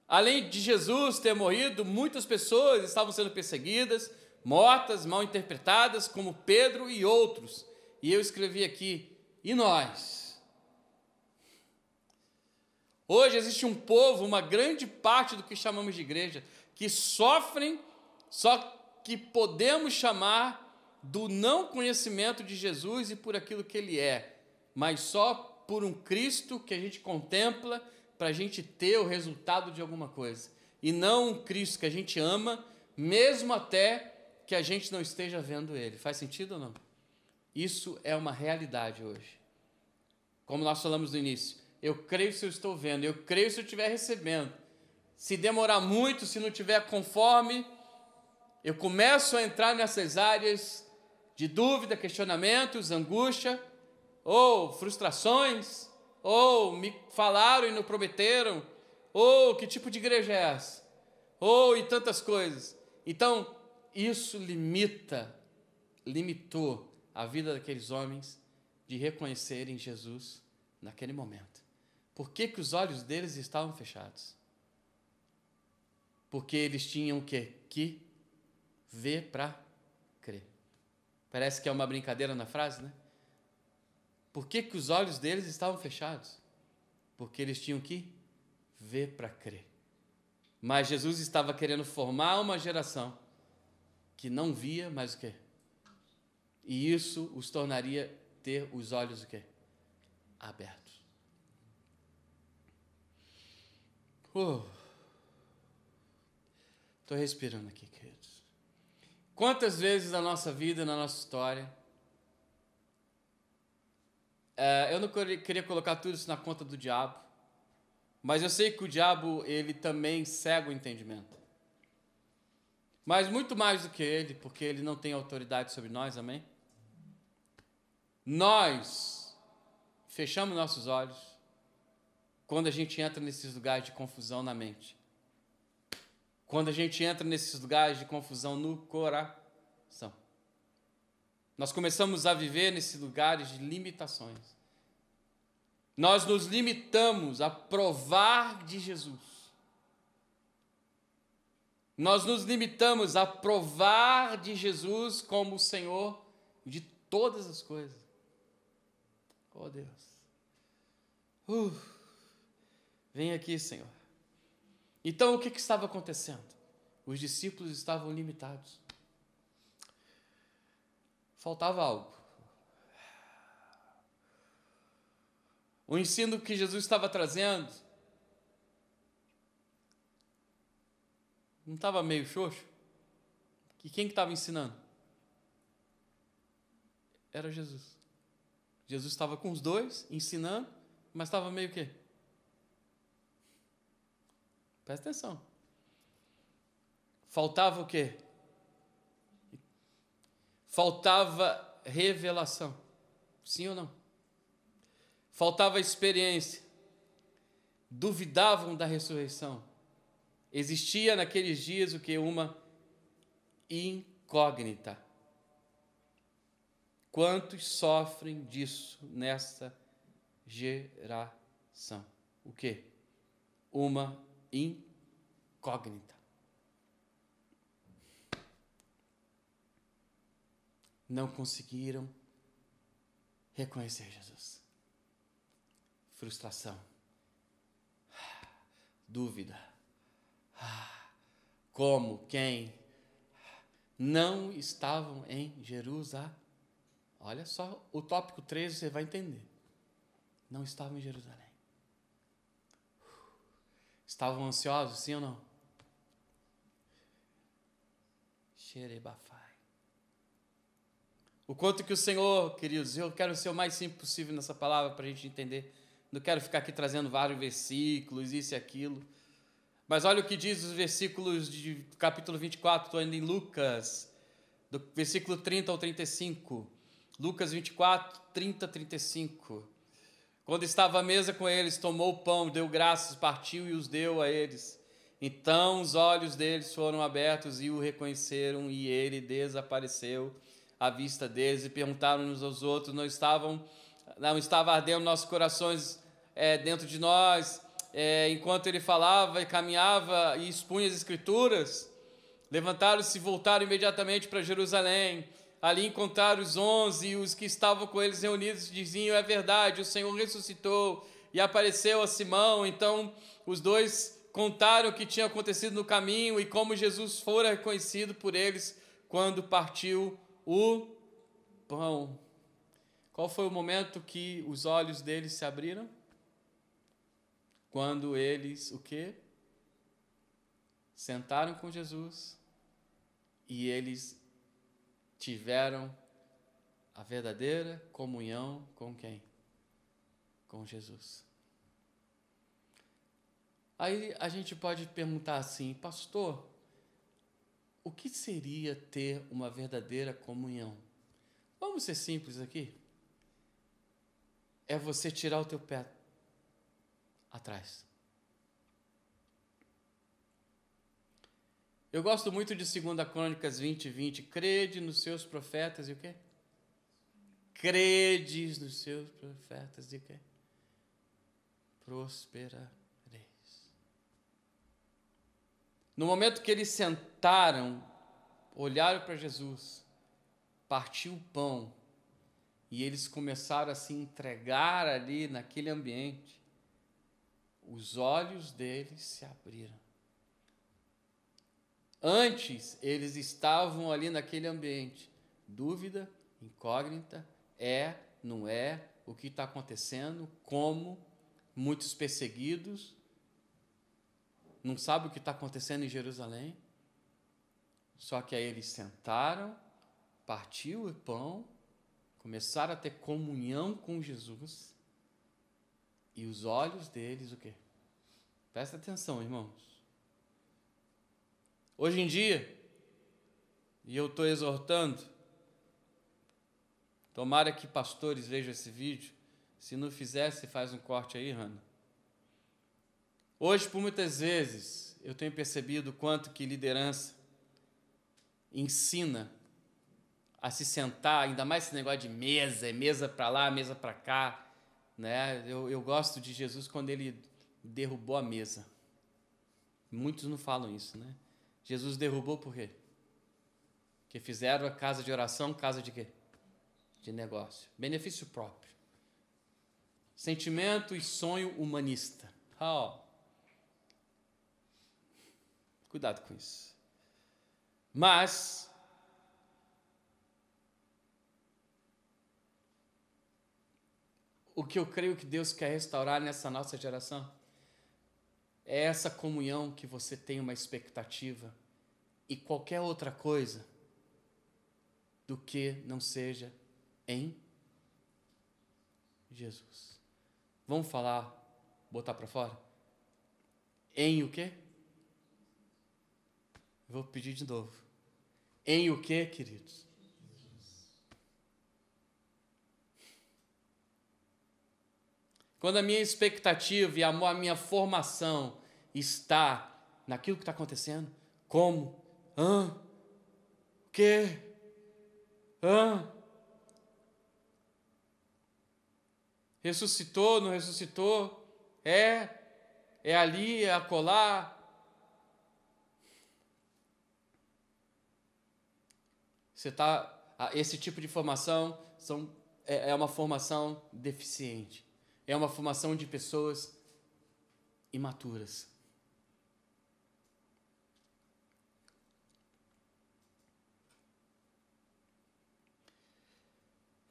Além de Jesus ter morrido, muitas pessoas estavam sendo perseguidas, mortas, mal interpretadas, como Pedro e outros. E eu escrevi aqui, e nós? Hoje existe um povo, uma grande parte do que chamamos de igreja, que sofrem, só que podemos chamar do não conhecimento de Jesus e por aquilo que Ele é, mas só por um Cristo que a gente contempla para a gente ter o resultado de alguma coisa, e não um Cristo que a gente ama, mesmo até que a gente não esteja vendo Ele. Faz sentido ou não? Isso é uma realidade hoje. Como nós falamos no início, eu creio se eu estou vendo, eu creio se eu estiver recebendo. Se demorar muito, se não estiver conforme, eu começo a entrar nessas áreas de dúvida, questionamentos, angústia, ou frustrações, ou me falaram e não prometeram, ou que tipo de igreja é essa, ou e tantas coisas. Então, isso limitou a vida daqueles homens de reconhecerem Jesus naquele momento. Por que os olhos deles estavam fechados? Porque eles tinham o quê? Que ver para crer. Parece que é uma brincadeira na frase, né? Por que os olhos deles estavam fechados? Porque eles tinham que ver para crer. Mas Jesus estava querendo formar uma geração que não via, mas o quê? E isso os tornaria ter os olhos o quê? Abertos. Estou respirando aqui, queridos. Quantas vezes na nossa vida, na nossa história, eu não queria colocar tudo isso na conta do diabo, mas eu sei que o diabo, ele também cega o entendimento. Mas muito mais do que ele, porque ele não tem autoridade sobre nós, amém? Nós fechamos nossos olhos quando a gente entra nesses lugares de confusão na mente. quando a gente entra nesses lugares de confusão no coração. Nós começamos a viver nesses lugares de limitações. Nós nos limitamos a provar de Jesus. Nós nos limitamos a provar de Jesus como o Senhor de todas as coisas. Oh, Deus. Vem aqui, Senhor. Então, o que estava acontecendo? Os discípulos estavam limitados. Faltava algo. O ensino que Jesus estava trazendo não estava meio xoxo? E quem que estava ensinando? Era Jesus. Jesus estava com os dois, ensinando, mas estava meio o quê? Presta atenção. Faltava o quê? Faltava revelação. Sim ou não? Faltava experiência. Duvidavam da ressurreição. Existia naqueles dias o que? Uma incógnita. Quantos sofrem disso nessa geração? O que? Uma incógnita. Não conseguiram reconhecer Jesus. Frustração. Dúvida. Como? Quem? Não estavam em Jerusalém. Olha só, o tópico 13 você vai entender. Não estavam em Jerusalém. Estavam ansiosos, sim ou não? Xerebafai. O quanto que o Senhor, queridos, eu quero ser o mais simples possível nessa palavra para a gente entender. Não quero ficar aqui trazendo vários versículos, isso e aquilo. Mas olha o que diz os versículos de capítulo 24, estou indo em Lucas, do versículo 30 ao 35. Lucas 24, 30 a 35. Quando estava à mesa com eles, tomou o pão, deu graças, partiu e os deu a eles. Então os olhos deles foram abertos e o reconheceram, e ele desapareceu à vista deles, e perguntaram uns aos outros, não estava ardendo nossos corações dentro de nós, enquanto ele falava e caminhava e expunha as Escrituras? Levantaram-se e voltaram imediatamente para Jerusalém. Ali encontraram os 11 e os que estavam com eles reunidos diziam: é verdade, o Senhor ressuscitou e apareceu a Simão. Então os dois contaram o que tinha acontecido no caminho e como Jesus fora reconhecido por eles quando partiu o pão. Qual foi o momento que os olhos deles se abriram? Quando eles, o quê? Sentaram com Jesus e eles tiveram a verdadeira comunhão com quem? Com Jesus. Aí a gente pode perguntar assim: pastor, o que seria ter uma verdadeira comunhão? Vamos ser simples aqui. É você tirar o teu pé atrás. Eu gosto muito de 2 Crônicas 20, 20. Crede nos seus profetas e o quê? Credes nos seus profetas e o quê? Prosperareis. No momento que eles sentaram, olharam para Jesus, partiu o pão, e eles começaram a se entregar ali naquele ambiente, os olhos deles se abriram. Antes, eles estavam ali naquele ambiente. Dúvida, incógnita, não é, o que está acontecendo, como, muitos perseguidos, não sabem o que está acontecendo em Jerusalém. Só que aí eles sentaram, partiu o pão, começaram a ter comunhão com Jesus, e os olhos deles, o quê? Presta atenção, irmãos. Hoje em dia, e eu estou exortando, tomara que pastores vejam esse vídeo. Se não fizer, você faz um corte aí, Hannah. Hoje, por muitas vezes, eu tenho percebido o quanto que liderança ensina a se sentar, ainda mais esse negócio de mesa, é mesa para lá, mesa para cá, né? Eu gosto de Jesus quando ele derrubou a mesa. Muitos não falam isso, né? Jesus derrubou por quê? Porque fizeram a casa de oração, casa de quê? De negócio. Benefício próprio. Sentimento e sonho humanista. Cuidado com isso. Mas o que eu creio que Deus quer restaurar nessa nossa geração é essa comunhão que você tem uma expectativa e qualquer outra coisa do que não seja em Jesus. Vamos falar, botar para fora? Em o quê? Vou pedir de novo. Em o quê, queridos? Quando a minha expectativa e a minha formação está naquilo que está acontecendo, como? O quê? Ressuscitou, não ressuscitou? É ali, é acolá. Esse tipo de formação é uma formação deficiente. É uma formação de pessoas imaturas.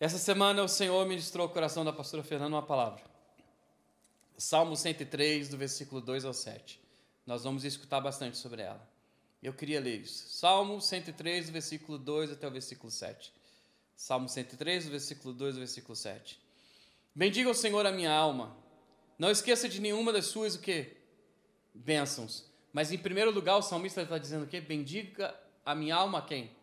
Essa semana o Senhor ministrou ao coração da pastora Fernanda uma palavra. Salmo 103, do versículo 2 ao 7. Nós vamos escutar bastante sobre ela. Eu queria ler isso. Salmo 103, do versículo 2 até o versículo 7. Salmo 103, do versículo 2 ao versículo 7. Bendiga o Senhor a minha alma. Não esqueça de nenhuma das suas o quê? Bênçãos. Mas em primeiro lugar o salmista está dizendo o quê? Bendiga a minha alma a quem?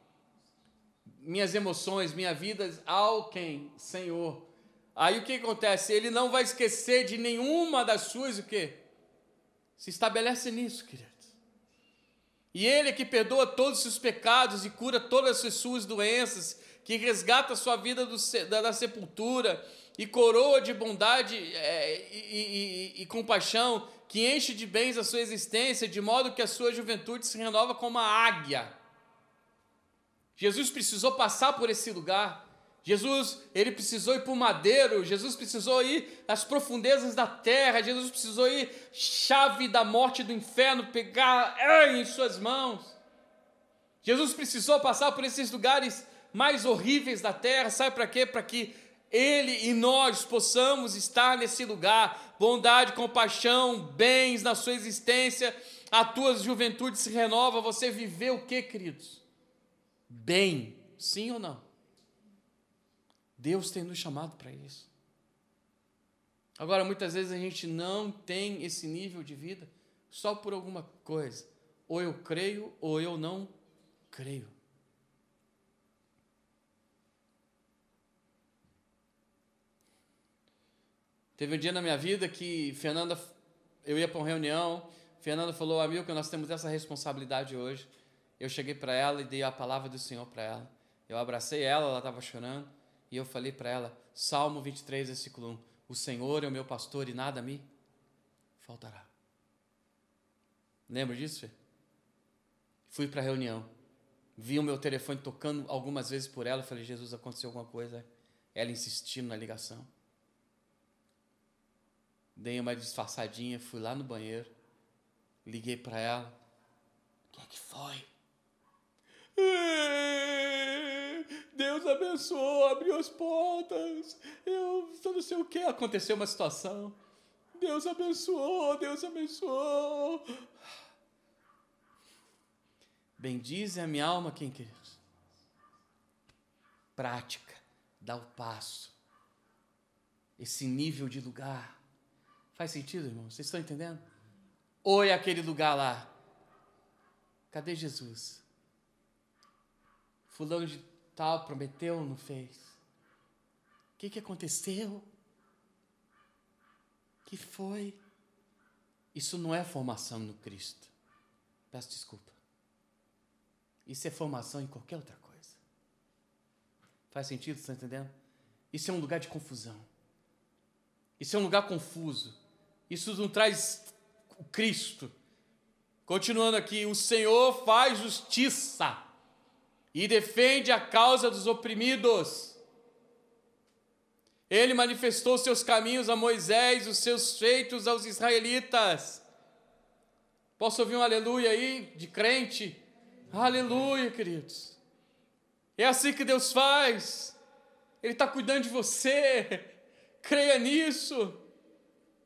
Minhas emoções, minha vida ao quem? Senhor. Aí o que acontece? Ele não vai esquecer de nenhuma das suas o quê? Se estabelece nisso, queridos. E Ele é que perdoa todos os seus pecados e cura todas as suas doenças, que resgata a sua vida da sepultura e coroa de bondade e compaixão, que enche de bens a sua existência, de modo que a sua juventude se renova como a águia. Jesus precisou passar por esse lugar. Jesus, ele precisou ir para o madeiro. Jesus precisou ir às profundezas da terra. Jesus precisou ir chave da morte e do inferno, pegar em suas mãos. Jesus precisou passar por esses lugares mais horríveis da terra. Sabe para quê? Para que ele e nós possamos estar nesse lugar. Bondade, compaixão, bens na sua existência. A tua juventude se renova. Você viveu o quê, queridos? Bem, sim ou não? Deus tem nos chamado para isso. Agora, muitas vezes a gente não tem esse nível de vida só por alguma coisa. Ou eu creio, ou eu não creio. Teve um dia na minha vida que eu ia para uma reunião, Fernanda falou, amigo, que nós temos essa responsabilidade hoje. Eu cheguei para ela e dei a palavra do Senhor para ela. Eu abracei ela estava chorando, e eu falei para ela, Salmo 23, versículo 1, o Senhor é o meu pastor e nada me faltará. Lembra disso, Fê? Fui para a reunião, vi o meu telefone tocando algumas vezes por ela, falei, Jesus, aconteceu alguma coisa? Ela insistindo na ligação. Dei uma disfarçadinha, fui lá no banheiro, liguei para ela, o que é que foi? Deus abençoou, abriu as portas, eu não sei o que, aconteceu uma situação, Deus abençoou, bendize a minha alma, quem, queridos? Prática, dá o passo, esse nível de lugar, faz sentido, irmão? Vocês estão entendendo? Ou é aquele lugar lá, cadê Jesus? Fulano de tal prometeu, não fez. O que aconteceu? O que foi? Isso não é formação no Cristo. Peço desculpa. Isso é formação em qualquer outra coisa. Faz sentido, você está entendendo? Isso é um lugar de confusão. Isso é um lugar confuso. Isso não traz o Cristo. Continuando aqui, o Senhor faz justiça e defende a causa dos oprimidos. Ele manifestou seus caminhos a Moisés, os seus feitos aos israelitas. Posso ouvir um aleluia aí, de crente? Aleluia, queridos. É assim que Deus faz. Ele está cuidando de você. Creia nisso.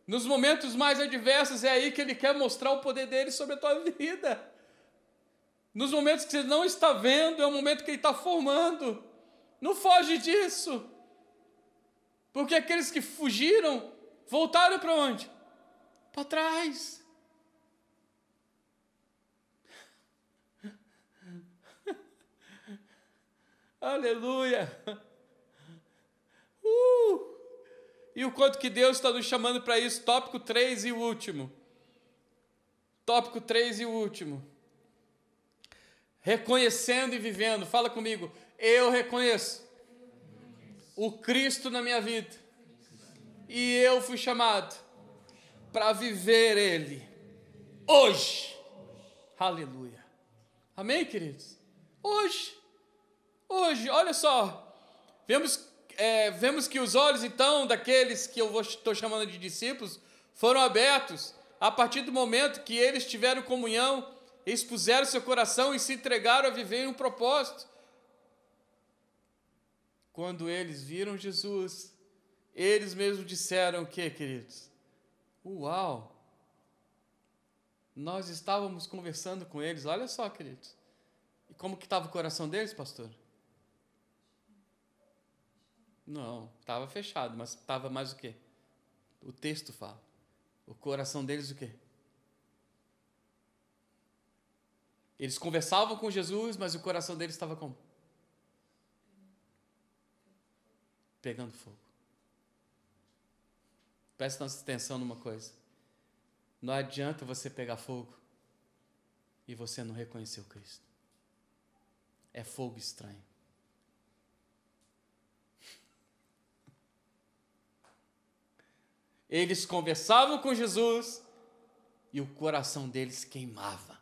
Nos momentos mais adversos é aí que Ele quer mostrar o poder dEle sobre a tua vida. Nos momentos que você não está vendo, é o momento que Ele está formando. Não foge disso. Porque aqueles que fugiram, voltaram para onde? Para trás. Aleluia. E o quanto que Deus está nos chamando para isso. Tópico 3 e o último. Tópico 3 e o último. Reconhecendo e vivendo. Fala comigo. Eu reconheço o Cristo na minha vida. E eu fui chamado para viver Ele. Hoje. Aleluia. Amém, queridos? Hoje. Hoje, olha só. Vemos que os olhos, então, daqueles que eu estou chamando de discípulos, foram abertos a partir do momento que eles tiveram comunhão, expuseram seu coração e se entregaram a viver em um propósito. Quando eles viram Jesus, eles mesmos disseram o quê, queridos? Uau! Nós estávamos conversando com eles, olha só, queridos. E como que estava o coração deles, pastor? Não, estava fechado, mas estava mais o quê? O texto fala. O coração deles o quê? Eles conversavam com Jesus, mas o coração deles estava como? Pegando fogo. Presta atenção numa coisa. Não adianta você pegar fogo e você não reconhecer o Cristo. É fogo estranho. Eles conversavam com Jesus e o coração deles queimava.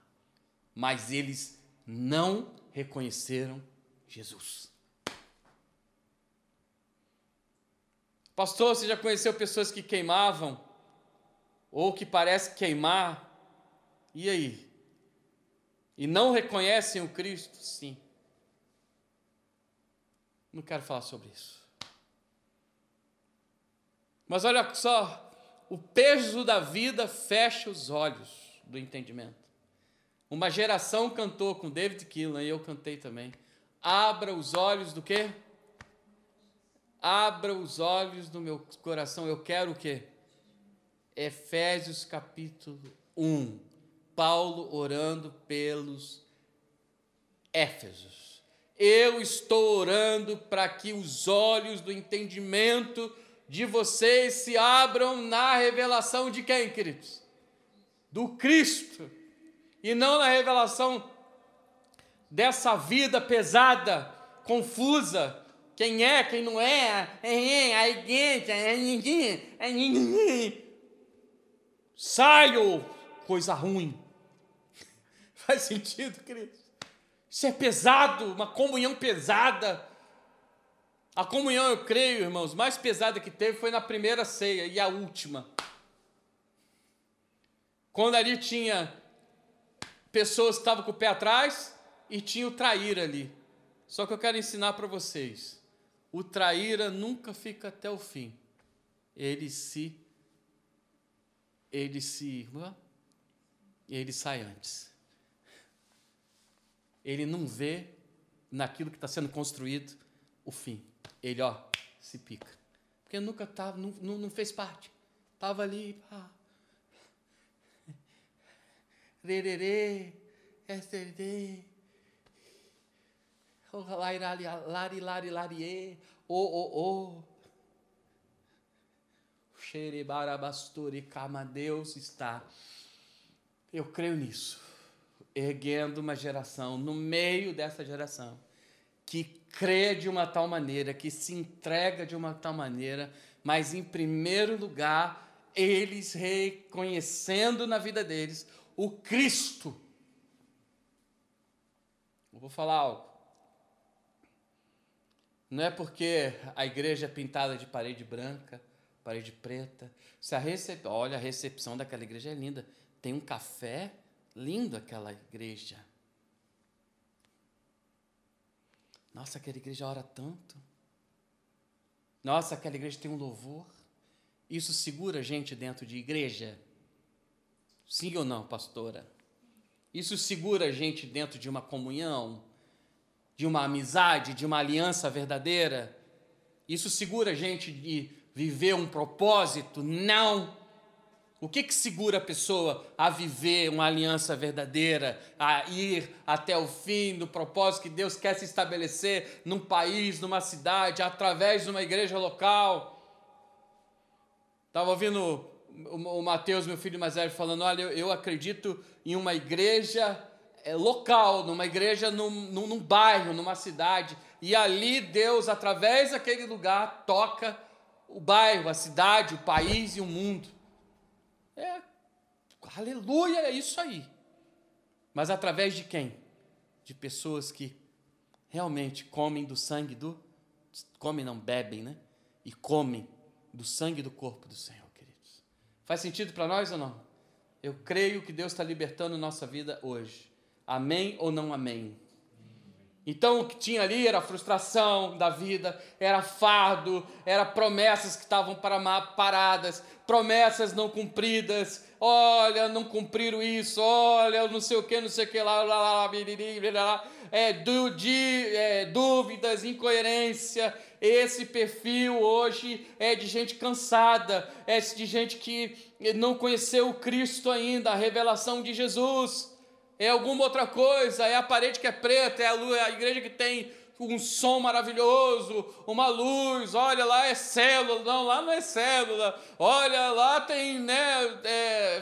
Mas eles não reconheceram Jesus. Pastor, você já conheceu pessoas que queimavam? Ou que parecem queimar? E aí? E não reconhecem o Cristo? Sim. Não quero falar sobre isso. Mas olha só, o peso da vida fecha os olhos do entendimento. Uma geração cantou com David Keelan, e eu cantei também. Abra os olhos do quê? Abra os olhos do meu coração. Eu quero o quê? Efésios capítulo 1. Paulo orando pelos Éfesos. Eu estou orando para que os olhos do entendimento de vocês se abram na revelação de quem, queridos? Do Cristo. E não na revelação dessa vida pesada, confusa. Quem é, quem não é, a igreja, ninguém. Saio, coisa ruim. Faz sentido, queridos? Isso é pesado, uma comunhão pesada. A comunhão, eu creio, irmãos, mais pesada que teve foi na primeira ceia e a última. Quando ali tinha pessoas que estavam com o pé atrás e tinha o traíra ali. Só que eu quero ensinar para vocês. O traíra nunca fica até o fim. Ele sai antes. Ele não vê naquilo que está sendo construído o fim. Ele, se pica. Porque nunca estava, não fez parte. Estava ali, pá. Rererê, esterê. Lari, Xerebarabasturi, cama, Deus está. Eu creio nisso. erguendo uma geração, no meio dessa geração, que crê de uma tal maneira, que se entrega de uma tal maneira, mas em primeiro lugar, eles reconhecendo na vida deles o Cristo. Eu vou falar algo. Não é porque a igreja é pintada de parede branca, parede preta. Olha, a recepção daquela igreja é linda. Tem um café lindo aquela igreja. Nossa, aquela igreja ora tanto. Nossa, aquela igreja tem um louvor. Isso segura a gente dentro de igreja? Sim ou não, pastora? Isso segura a gente dentro de uma comunhão, de uma amizade, de uma aliança verdadeira? Isso segura a gente de viver um propósito? Não. O que segura a pessoa a viver uma aliança verdadeira, a ir até o fim do propósito que Deus quer se estabelecer num país, numa cidade, através de uma igreja local? Estava ouvindo o Mateus, meu filho mais velho, falando, olha, eu acredito em uma igreja local, numa igreja num bairro, numa cidade, e ali Deus, através daquele lugar, toca o bairro, a cidade, o país e o mundo. Aleluia, é isso aí. Mas através de quem? De pessoas que realmente comem do sangue comem não, bebem, né? E comem do sangue do corpo do Senhor, queridos. Faz sentido para nós ou não? Eu creio que Deus está libertando nossa vida hoje. Amém ou não amém? Então o que tinha ali era frustração da vida, era fardo, era promessas que estavam paradas, promessas não cumpridas. Olha, não cumpriram isso, olha, não sei o que lá, dúvidas, incoerência. Esse perfil hoje é de gente cansada, é de gente que não conheceu o Cristo ainda, a revelação de Jesus. É alguma outra coisa, é a parede que é preta, é a igreja que tem um som maravilhoso, uma luz, olha lá é célula, não, lá não é célula, olha lá tem, né,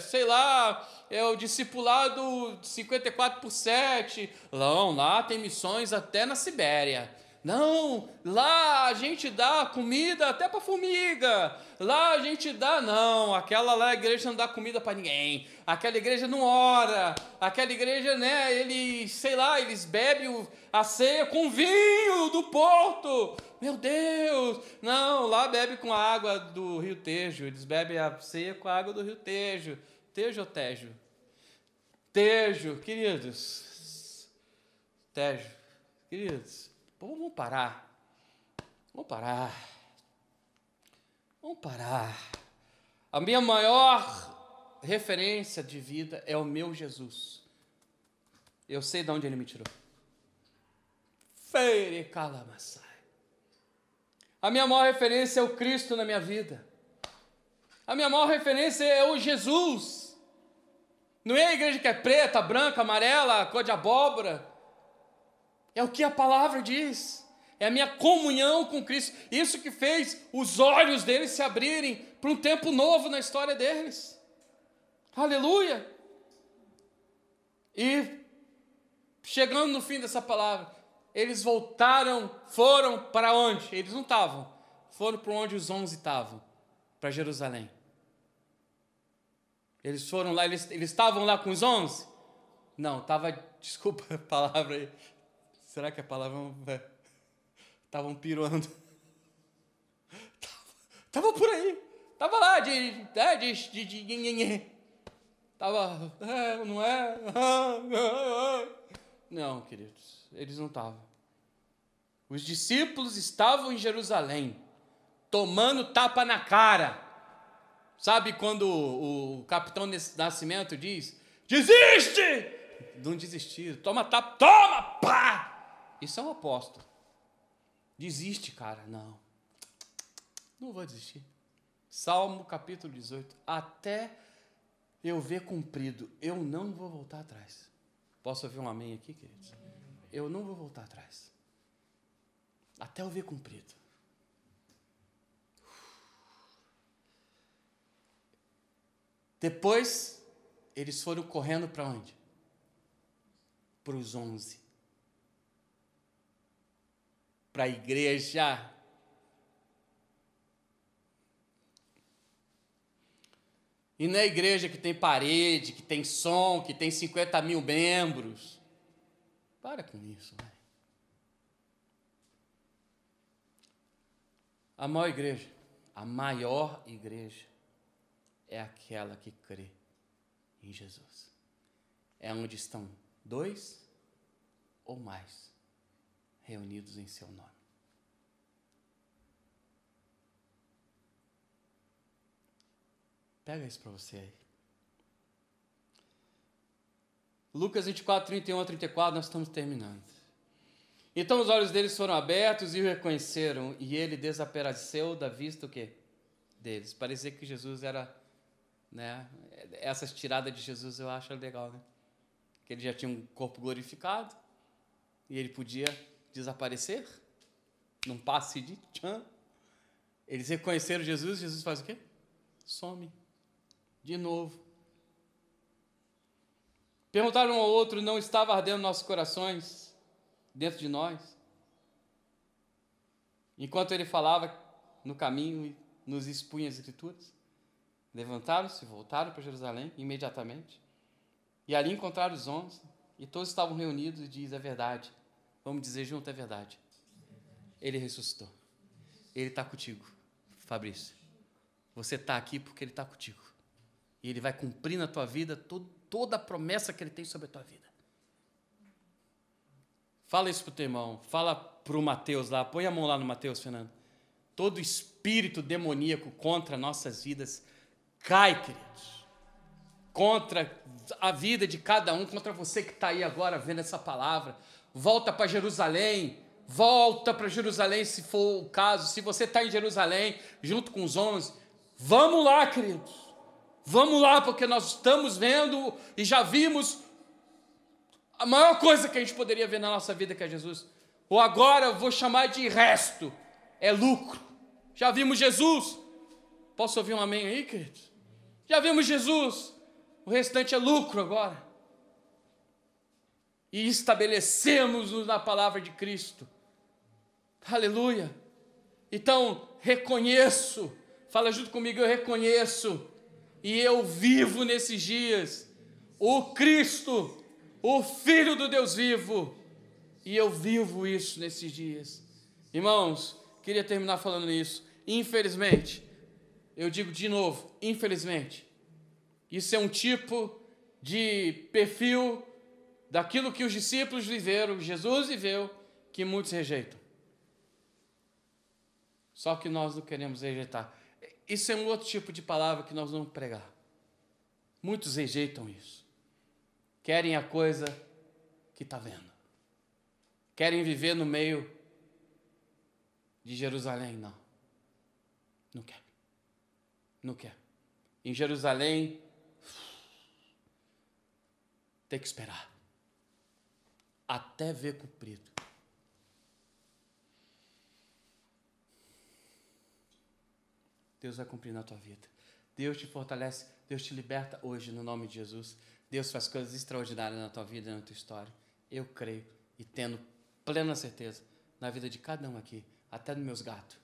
sei lá, é o discipulado 54/7, não, lá tem missões até na Sibéria. Não, lá a gente dá comida até para formiga. Lá a gente dá, não, aquela lá a igreja não dá comida para ninguém. Aquela igreja não ora. Aquela igreja, né, eles, sei lá, eles bebem a ceia com vinho do porto. Meu Deus, não, lá bebe com a água do Rio Tejo. Eles bebem a ceia com a água do Rio Tejo. Tejo ou Tejo? Tejo, queridos. Tejo, queridos. Vamos parar. A minha maior referência de vida é o meu Jesus. Eu sei de onde ele me tirou. Feire calamassai. A minha maior referência é o Cristo na minha vida. A minha maior referência é o Jesus. Não é a igreja que é preta, branca, amarela, cor de abóbora. É o que a palavra diz. É a minha comunhão com Cristo. Isso que fez os olhos deles se abrirem para um tempo novo na história deles. Aleluia! E chegando no fim dessa palavra, eles foram para onde? Eles não estavam. Foram para onde os 11 estavam. Para Jerusalém. Eles foram lá, eles estavam lá com os 11? Não, desculpa a palavra aí. Será que a palavra... Estavam piruando. Tava por aí. Tava lá Tava... não é? Não, queridos. Eles não estavam. Os discípulos estavam em Jerusalém. Tomando tapa na cara. Sabe quando o capitão Nascimento diz... Desiste! Não desistiram. Toma tapa. Toma! Pá! Isso é um apóstolo. Desiste, cara. Não vou desistir. Salmo capítulo 18. Até eu ver cumprido, eu não vou voltar atrás. Posso ouvir um amém aqui, queridos? Eu não vou voltar atrás. Até eu ver cumprido. Depois, eles foram correndo para onde? para os 11. Para a igreja. E não é a igreja que tem parede, que tem som, que tem 50 mil membros. Para com isso, velho. A maior igreja é aquela que crê em Jesus. É onde estão 2 ou mais reunidos em seu nome. Pega isso para você aí. Lucas 24, 31 a 34, nós estamos terminando. Então os olhos deles foram abertos e o reconheceram, e ele desapareceu da vista o quê? Deles. Parecia que Jesus era, né? Essas tiradas de Jesus eu acho legal, né? Que ele já tinha um corpo glorificado e ele podia desaparecer num passe de tchan. Eles reconheceram Jesus, Jesus faz o quê? Some. De novo. Perguntaram um ao outro, não estava ardendo nossos corações dentro de nós? Enquanto ele falava no caminho e nos expunha as Escrituras, levantaram-se, voltaram para Jerusalém imediatamente, e ali encontraram os 11, e todos estavam reunidos e diz a verdade. Vamos dizer junto a verdade. Ele ressuscitou. Ele está contigo, Fabrício. Você está aqui porque ele está contigo. E ele vai cumprir na tua vida toda a promessa que ele tem sobre a tua vida. Fala isso para o teu irmão. Fala para o Mateus lá. Põe a mão lá no Mateus, Fernando. Todo espírito demoníaco contra nossas vidas cai, queridos. Contra a vida de cada um. Contra você que está aí agora vendo essa palavra. Volta para Jerusalém. Volta para Jerusalém se for o caso. Se você está em Jerusalém, junto com os 11, vamos lá, queridos. Vamos lá, porque nós estamos vendo e já vimos a maior coisa que a gente poderia ver na nossa vida, que é Jesus. Ou agora eu vou chamar de resto, é lucro. Já vimos Jesus. Posso ouvir um amém aí, queridos? Já vimos Jesus. O restante é lucro agora. E estabelecemos-nos na palavra de Cristo. Aleluia. Então, reconheço. Fala junto comigo, eu reconheço. E eu vivo nesses dias o Cristo, o Filho do Deus vivo. E eu vivo isso nesses dias. Irmãos, queria terminar falando isso. Infelizmente, eu digo de novo, infelizmente, isso é um tipo de perfil daquilo que os discípulos viveram, Jesus viveu, que muitos rejeitam. Só que nós não queremos rejeitar. Isso é um outro tipo de palavra que nós vamos pregar. Muitos rejeitam isso. Querem a coisa que está vendo. Querem viver no meio de Jerusalém. Não. Não quer. Não quer. Em Jerusalém, tem que esperar. Até ver cumprido. Deus vai cumprir na tua vida. Deus te fortalece, Deus te liberta hoje no nome de Jesus. Deus faz coisas extraordinárias na tua vida e na tua história. Eu creio e tendo plena certeza na vida de cada um aqui, até dos meus gatos,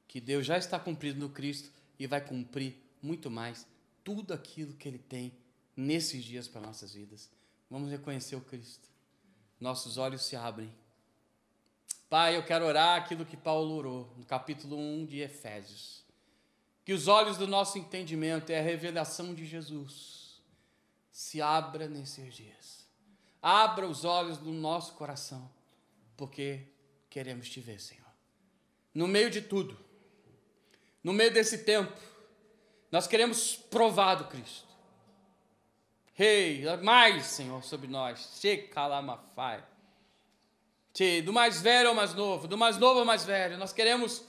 que Deus já está cumprido no Cristo e vai cumprir muito mais tudo aquilo que Ele tem nesses dias para nossas vidas. Vamos reconhecer o Cristo. Nossos olhos se abrem. Pai, eu quero orar aquilo que Paulo orou no capítulo 1 de Efésios. Que os olhos do nosso entendimento e a revelação de Jesus se abra nesses dias. Abra os olhos do nosso coração, porque queremos te ver, Senhor. No meio de tudo, no meio desse tempo, nós queremos provar do Cristo. Rei, mais, Senhor, sobre nós. Do mais velho ao mais novo, do mais novo ao mais velho. Nós queremos,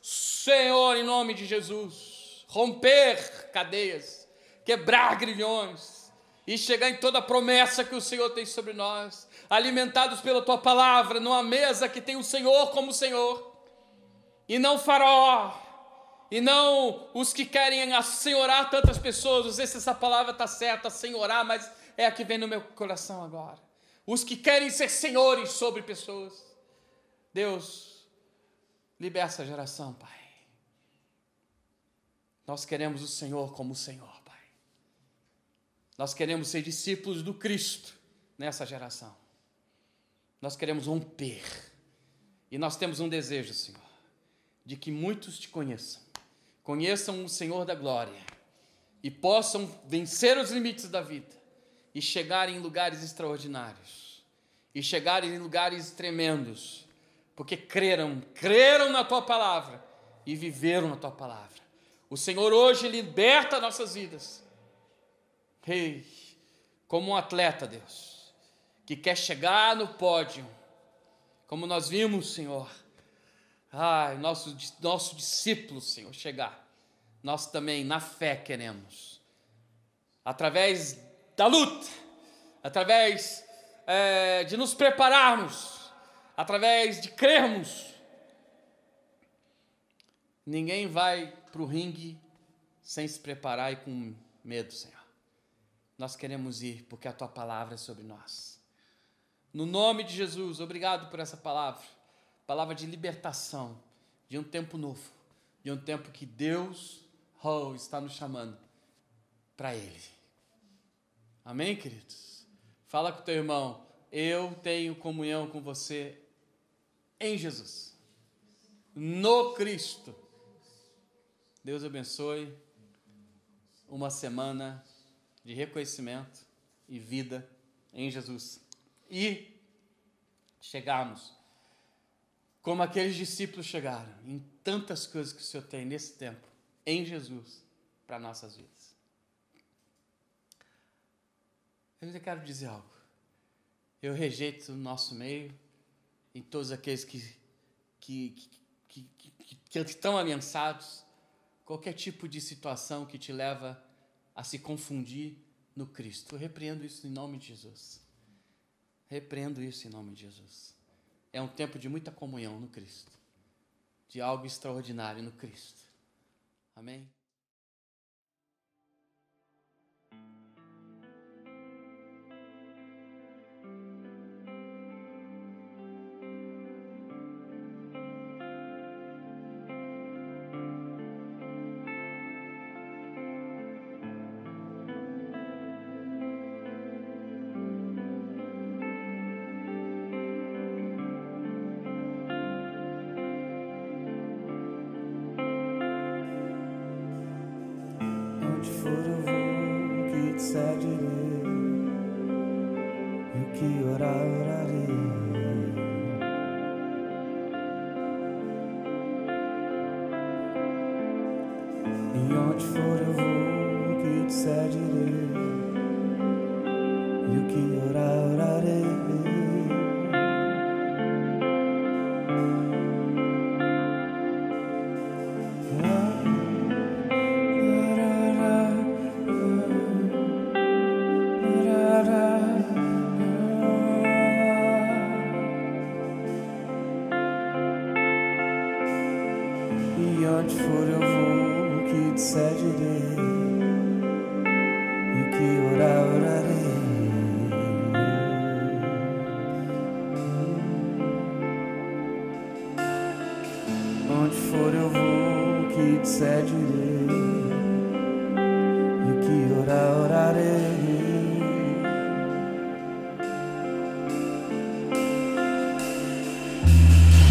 Senhor, em nome de Jesus, romper cadeias, quebrar grilhões e chegar em toda a promessa que o Senhor tem sobre nós, alimentados pela Tua palavra, numa mesa que tem o Senhor como Senhor, e não Faraó, e não os que querem assenhorar tantas pessoas. Não sei se essa palavra está certa, assenhorar, mas é a que vem no meu coração agora. os que querem ser senhores sobre pessoas. Deus, libera essa geração, Pai. Nós queremos o Senhor como o Senhor, Pai. Nós queremos ser discípulos do Cristo nessa geração. Nós queremos romper. E nós temos um desejo, Senhor, de que muitos te conheçam. Conheçam o Senhor da glória. E possam vencer os limites da vida. E chegarem em lugares extraordinários. E chegarem em lugares tremendos. Porque creram na tua palavra. E viveram na tua palavra. O Senhor hoje liberta nossas vidas. Ei, como um atleta, Deus, que quer chegar no pódio, como nós vimos, Senhor, nosso discípulo, Senhor, chegar. Nós também, na fé, queremos. Através da luta, através de nos prepararmos, através de crermos. Ninguém vai para o ringue sem se preparar e com medo, Senhor. Nós queremos ir porque a tua palavra é sobre nós. No nome de Jesus, obrigado por essa palavra. Palavra de libertação, de um tempo novo, de um tempo que Deus está nos chamando para Ele. Amém, queridos? Fala com o teu irmão, eu tenho comunhão com você em Jesus, no Cristo. Deus abençoe uma semana de reconhecimento e vida em Jesus. E chegarmos como aqueles discípulos chegaram, em tantas coisas que o Senhor tem nesse tempo, em Jesus, para nossas vidas. Eu quero dizer algo. Eu rejeito no nosso meio, em todos aqueles que estão ameaçados, qualquer tipo de situação que te leva a se confundir no Cristo. Eu repreendo isso em nome de Jesus. Repreendo isso em nome de Jesus. É um tempo de muita comunhão no Cristo. De algo extraordinário no Cristo. Amém? For eu vou, que disser direi, e o que orar, orarei. E onde for eu vou, que disser direi, e o que orar, orarei. E onde for eu vou, o que disser direi, e o que orar, orarei. Onde for eu vou, o que disser direi, e o que orar, orarei.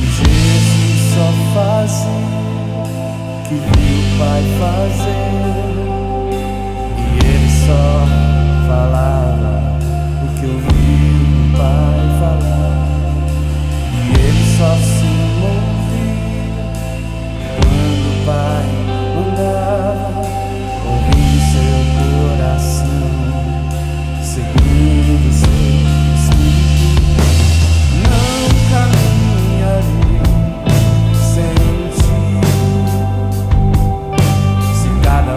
Jesus só fazia que viu o Pai fazer, e Ele só falava o que ouviu o Pai falar, e Ele só se movia quando o Pai mandava, ouvindo seu coração, seguindo seu espírito. Não caminharei sem ti, se cada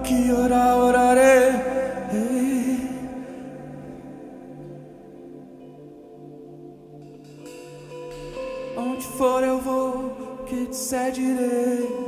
que orar, orarei. Onde for eu vou, que disser direi.